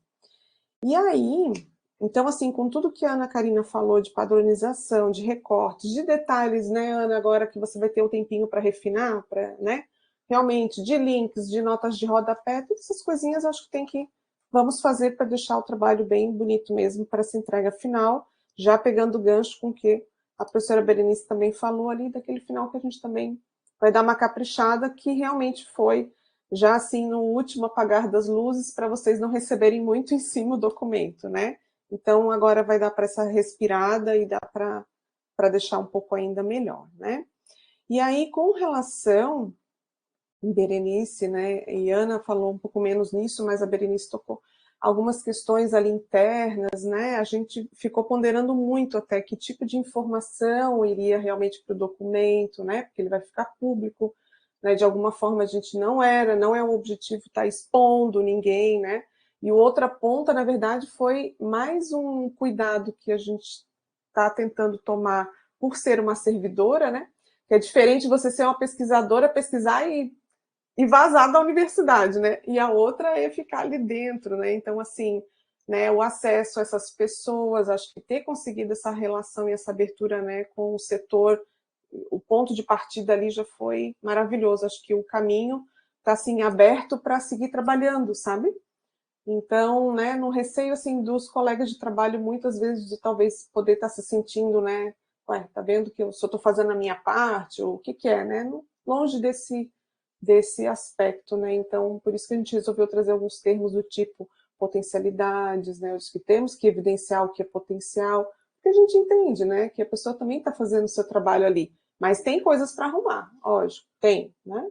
E aí, então, assim, com tudo que a Ana Karina falou de padronização, de recortes, de detalhes, né, Ana, agora que você vai ter um tempinho para refinar, né, realmente, de links, de notas de rodapé, todas essas coisinhas eu acho que vamos fazer para deixar o trabalho bem bonito mesmo para essa entrega final, já pegando o gancho com o que a professora Berenice também falou ali, daquele final que a gente também vai dar uma caprichada, que realmente foi já assim no último apagar das luzes, para vocês não receberem muito em cima o documento, né? Então, agora vai dar para essa respirada e dá para deixar um pouco ainda melhor, né? E aí, com relação Berenice, né, e Ana falou um pouco menos nisso, mas a Berenice tocou algumas questões ali internas, né, a gente ficou ponderando muito até que tipo de informação iria realmente para o documento, né, porque ele vai ficar público, né, de alguma forma a gente não é o objetivo estar expondo ninguém, né, e outra ponta, na verdade, foi mais um cuidado que a gente está tentando tomar por ser uma servidora, né, que é diferente de você ser uma pesquisadora, pesquisar e vazar da universidade, né? E a outra é ficar ali dentro, né? Então, assim, né, o acesso a essas pessoas, acho que ter conseguido essa relação e essa abertura, né, com o setor, o ponto de partida ali já foi maravilhoso. Acho que o caminho está assim aberto para seguir trabalhando, sabe? Então, né, no receio assim dos colegas de trabalho muitas vezes de talvez poder estar se sentindo, né, ué, tá vendo que eu só estou fazendo a minha parte, ou o que é, né? Longe desse aspecto, né? Então, por isso que a gente resolveu trazer alguns termos do tipo potencialidades, né? Os que temos que evidenciar o que é potencial, porque a gente entende, né, que a pessoa também está fazendo o seu trabalho ali, mas tem coisas para arrumar, lógico, tem, né?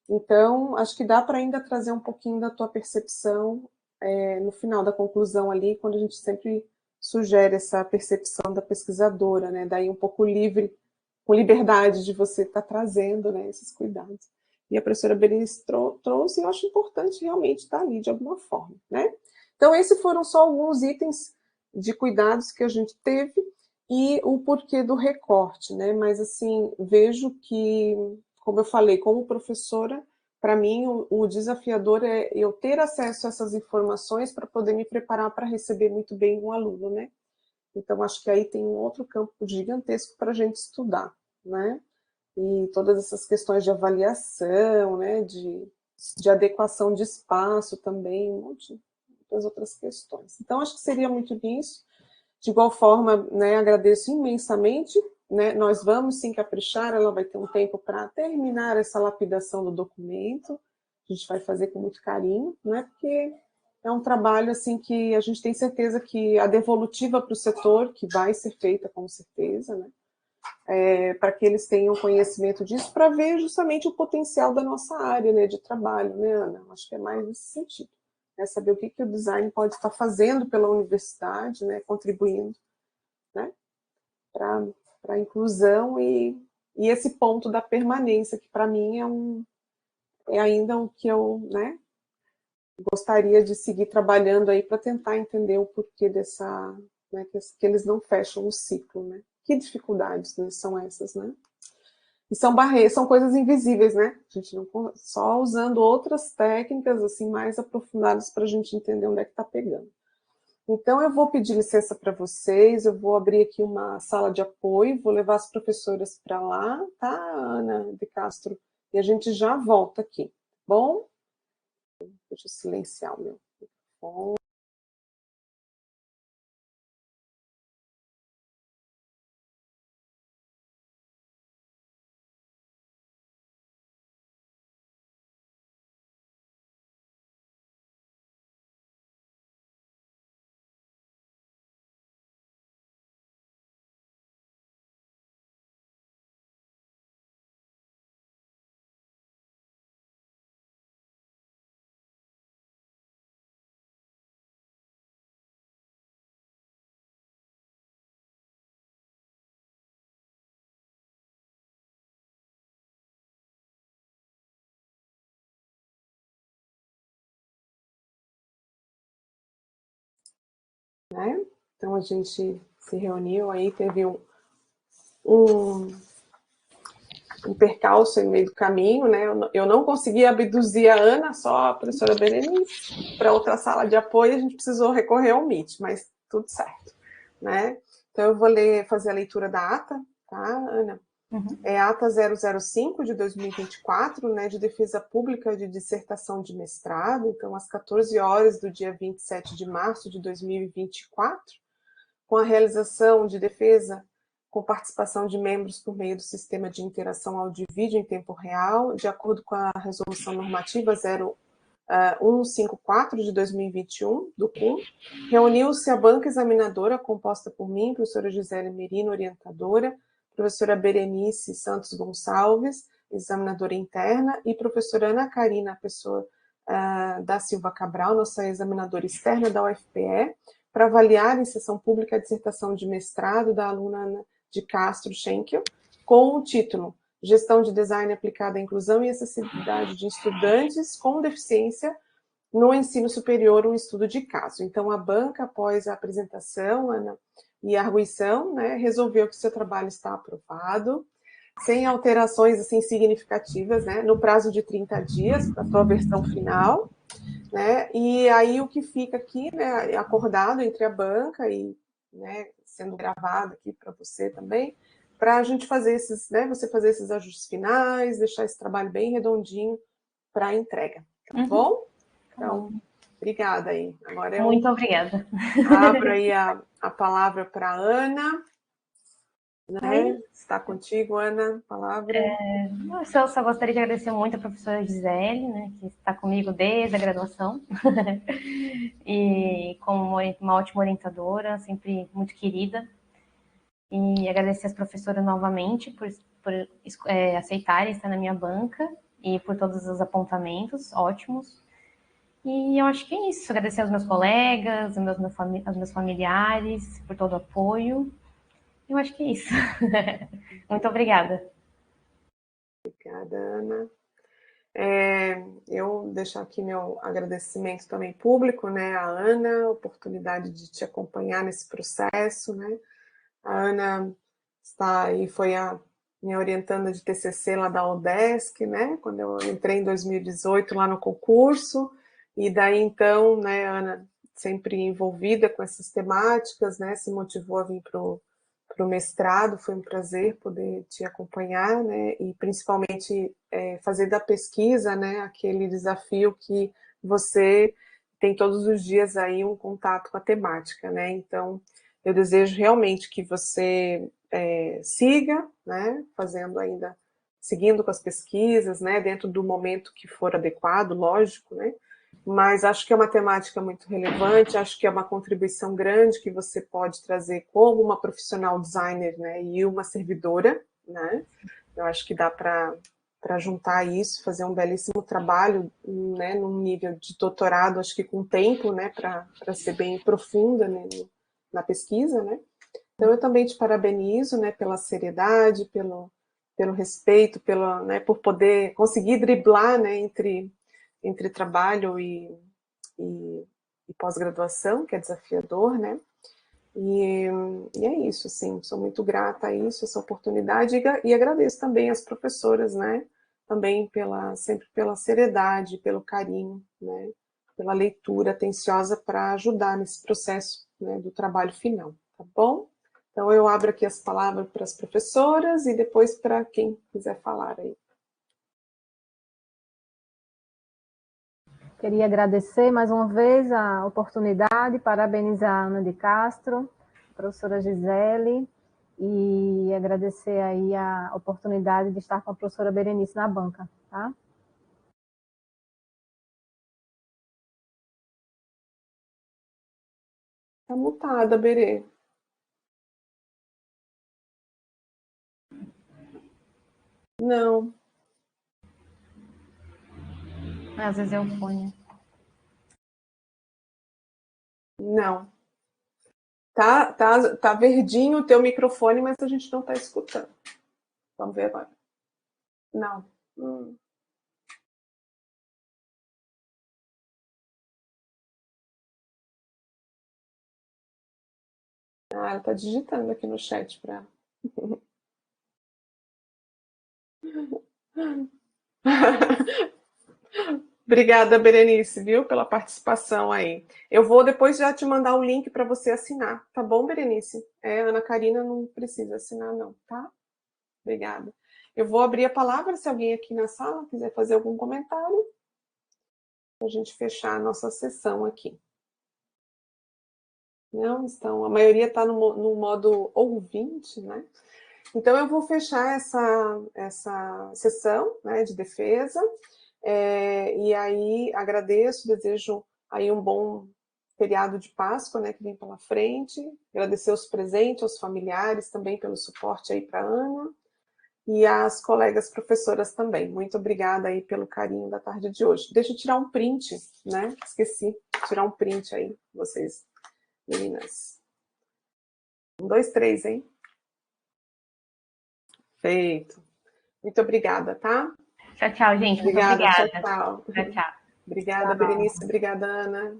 Então, acho que dá para ainda trazer um pouquinho da tua percepção no final da conclusão ali, quando a gente sempre sugere essa percepção da pesquisadora, né? Daí um pouco livre, com liberdade de você estar trazendo, né, esses cuidados. E a professora Berenice trouxe, e eu acho importante realmente estar ali de alguma forma, né? Então, esses foram só alguns itens de cuidados que a gente teve e o porquê do recorte, né? Mas, assim, vejo que, como eu falei, como professora, para mim, o desafiador é eu ter acesso a essas informações para poder me preparar para receber muito bem um aluno, né? Então, acho que aí tem um outro campo gigantesco para a gente estudar, né? E todas essas questões de avaliação, né? De adequação de espaço também, um monte de outras questões. Então, acho que seria muito nisso. De igual forma, né, agradeço imensamente, né, nós vamos sim caprichar, ela vai ter um tempo para terminar essa lapidação do documento, a gente vai fazer com muito carinho, né, porque é um trabalho assim que a gente tem certeza que a devolutiva para o setor, que vai ser feita com certeza, né, para que eles tenham conhecimento disso, para ver justamente o potencial da nossa área, né, de trabalho, né, Ana? Acho que é mais nesse sentido. Né, saber o que o design pode estar fazendo pela universidade, né, contribuindo, né, para a inclusão e esse ponto da permanência, que para mim é ainda o que eu, né, gostaria de seguir trabalhando aí para tentar entender o porquê dessa, né, que eles não fecham o ciclo, né? Que dificuldades, né, são essas, né? E são barreiras, são coisas invisíveis, né? A gente não só usando outras técnicas assim mais aprofundadas para a gente entender onde é que está pegando. Então, eu vou pedir licença para vocês, eu vou abrir aqui uma sala de apoio, vou levar as professoras para lá, tá, Ana de Castro? E a gente já volta aqui, tá bom? Deixa eu silenciar o meu microfone. Né? Então, a gente se reuniu aí, teve um percalço no meio do caminho, né? Eu não consegui abduzir a Ana, só a professora Berenice, para outra sala de apoio, a gente precisou recorrer ao Meet, mas tudo certo, né? Então, eu vou fazer a leitura da ata, tá, Ana? Uhum. É a ata 005 de 2024, né, de defesa pública de dissertação de mestrado, então, às 14 horas do dia 27 de março de 2024, com a realização de defesa com participação de membros por meio do sistema de interação áudio e vídeo em tempo real, de acordo com a resolução normativa 0154 de 2021, do CUM, reuniu-se a banca examinadora, composta por mim, professora Gisele Merino, orientadora, professora Berenice Santos Gonçalves, examinadora interna, e professora Ana Karina Pessoa da Silva Cabral, nossa examinadora externa da UFPE, para avaliar em sessão pública a dissertação de mestrado da aluna Ana de Castro Schenkel, com o título Gestão de Design aplicada à inclusão e acessibilidade de estudantes com deficiência no ensino superior, um estudo de caso. Então, a banca, após a apresentação, Ana, e a arguição, né, resolveu que seu trabalho está aprovado, sem alterações assim, significativas, né, no prazo de 30 dias, para a sua versão final, né, e aí o que fica aqui, né, acordado entre a banca e, né, sendo gravado aqui para você também, para a gente fazer esses, né, você fazer esses ajustes finais, deixar esse trabalho bem redondinho para a entrega, tá bom? Então, obrigada aí. Agora muito obrigada. Abro aí a palavra para a Ana. Né? Está contigo, Ana, a palavra. Eu só gostaria de agradecer muito a professora Gisele, né, que está comigo desde a graduação, e como uma ótima orientadora, sempre muito querida, e agradecer às professoras novamente por aceitarem estar na minha banca, e por todos os apontamentos ótimos, e eu acho que é isso, agradecer aos meus colegas, aos meus familiares, por todo o apoio. Eu acho que é isso. Muito obrigada. Obrigada, Ana. Eu deixar aqui meu agradecimento também público, né, à Ana, a oportunidade de te acompanhar nesse processo, né. A Ana está aí, foi a minha orientanda de TCC lá da UDESC, né, quando eu entrei em 2018 lá no concurso, e daí então, né, Ana, sempre envolvida com essas temáticas, né, se motivou a vir para o mestrado, foi um prazer poder te acompanhar, né, e principalmente fazer da pesquisa, né, aquele desafio que você tem todos os dias aí um contato com a temática, né, então eu desejo realmente que você siga, né, seguindo com as pesquisas, né, dentro do momento que for adequado, lógico, né, mas acho que é uma temática muito relevante, acho que é uma contribuição grande que você pode trazer como uma profissional designer, né, e uma servidora, né, eu acho que dá para juntar isso, fazer um belíssimo trabalho, né, num nível de doutorado, acho que com tempo, né, para ser bem profunda, né, na pesquisa, né. Então eu também te parabenizo, né, pela seriedade, pelo respeito, né, por poder conseguir driblar, né, entre trabalho e pós-graduação, que é desafiador, né? E é isso, assim, sou muito grata a isso, essa oportunidade, e agradeço também às professoras, né? Também sempre pela seriedade, pelo carinho, né? Pela leitura atenciosa para ajudar nesse processo, né, do trabalho final, tá bom? Então eu abro aqui as palavras para as professoras e depois para quem quiser falar aí. Queria agradecer mais uma vez a oportunidade, parabenizar a Ana de Castro, a professora Gisele, e agradecer aí a oportunidade de estar com a professora Berenice na banca, tá? Tá mutada, Berê. Não. Às vezes é o fone. Não. Tá verdinho o teu microfone, mas a gente não tá escutando. Vamos ver agora. Não. Ah, ela tá digitando aqui no chat para. Obrigada, Berenice, viu, pela participação aí. Eu vou depois já te mandar o link para você assinar, tá bom, Berenice? Ana Karina não precisa assinar, não, tá? Obrigada. Eu vou abrir a palavra se alguém aqui na sala quiser fazer algum comentário, para a gente fechar a nossa sessão aqui. Não, então, a maioria está no modo ouvinte, né? Então, eu vou fechar essa sessão, né, de defesa, e aí agradeço, desejo aí um bom feriado de Páscoa, né, que vem pela frente, agradecer aos presentes, aos familiares também pelo suporte aí para a Ana, e às colegas professoras também. Muito obrigada aí pelo carinho da tarde de hoje. Deixa eu tirar um print, né? Esqueci de tirar um print aí, vocês, meninas. 1, 2, 3, hein? Feito. Muito obrigada, tá? Tchau, tchau, gente. Obrigada, Muito obrigada. tchau, tchau. Tchau, tchau. Obrigada, Berenice. Obrigada, Ana.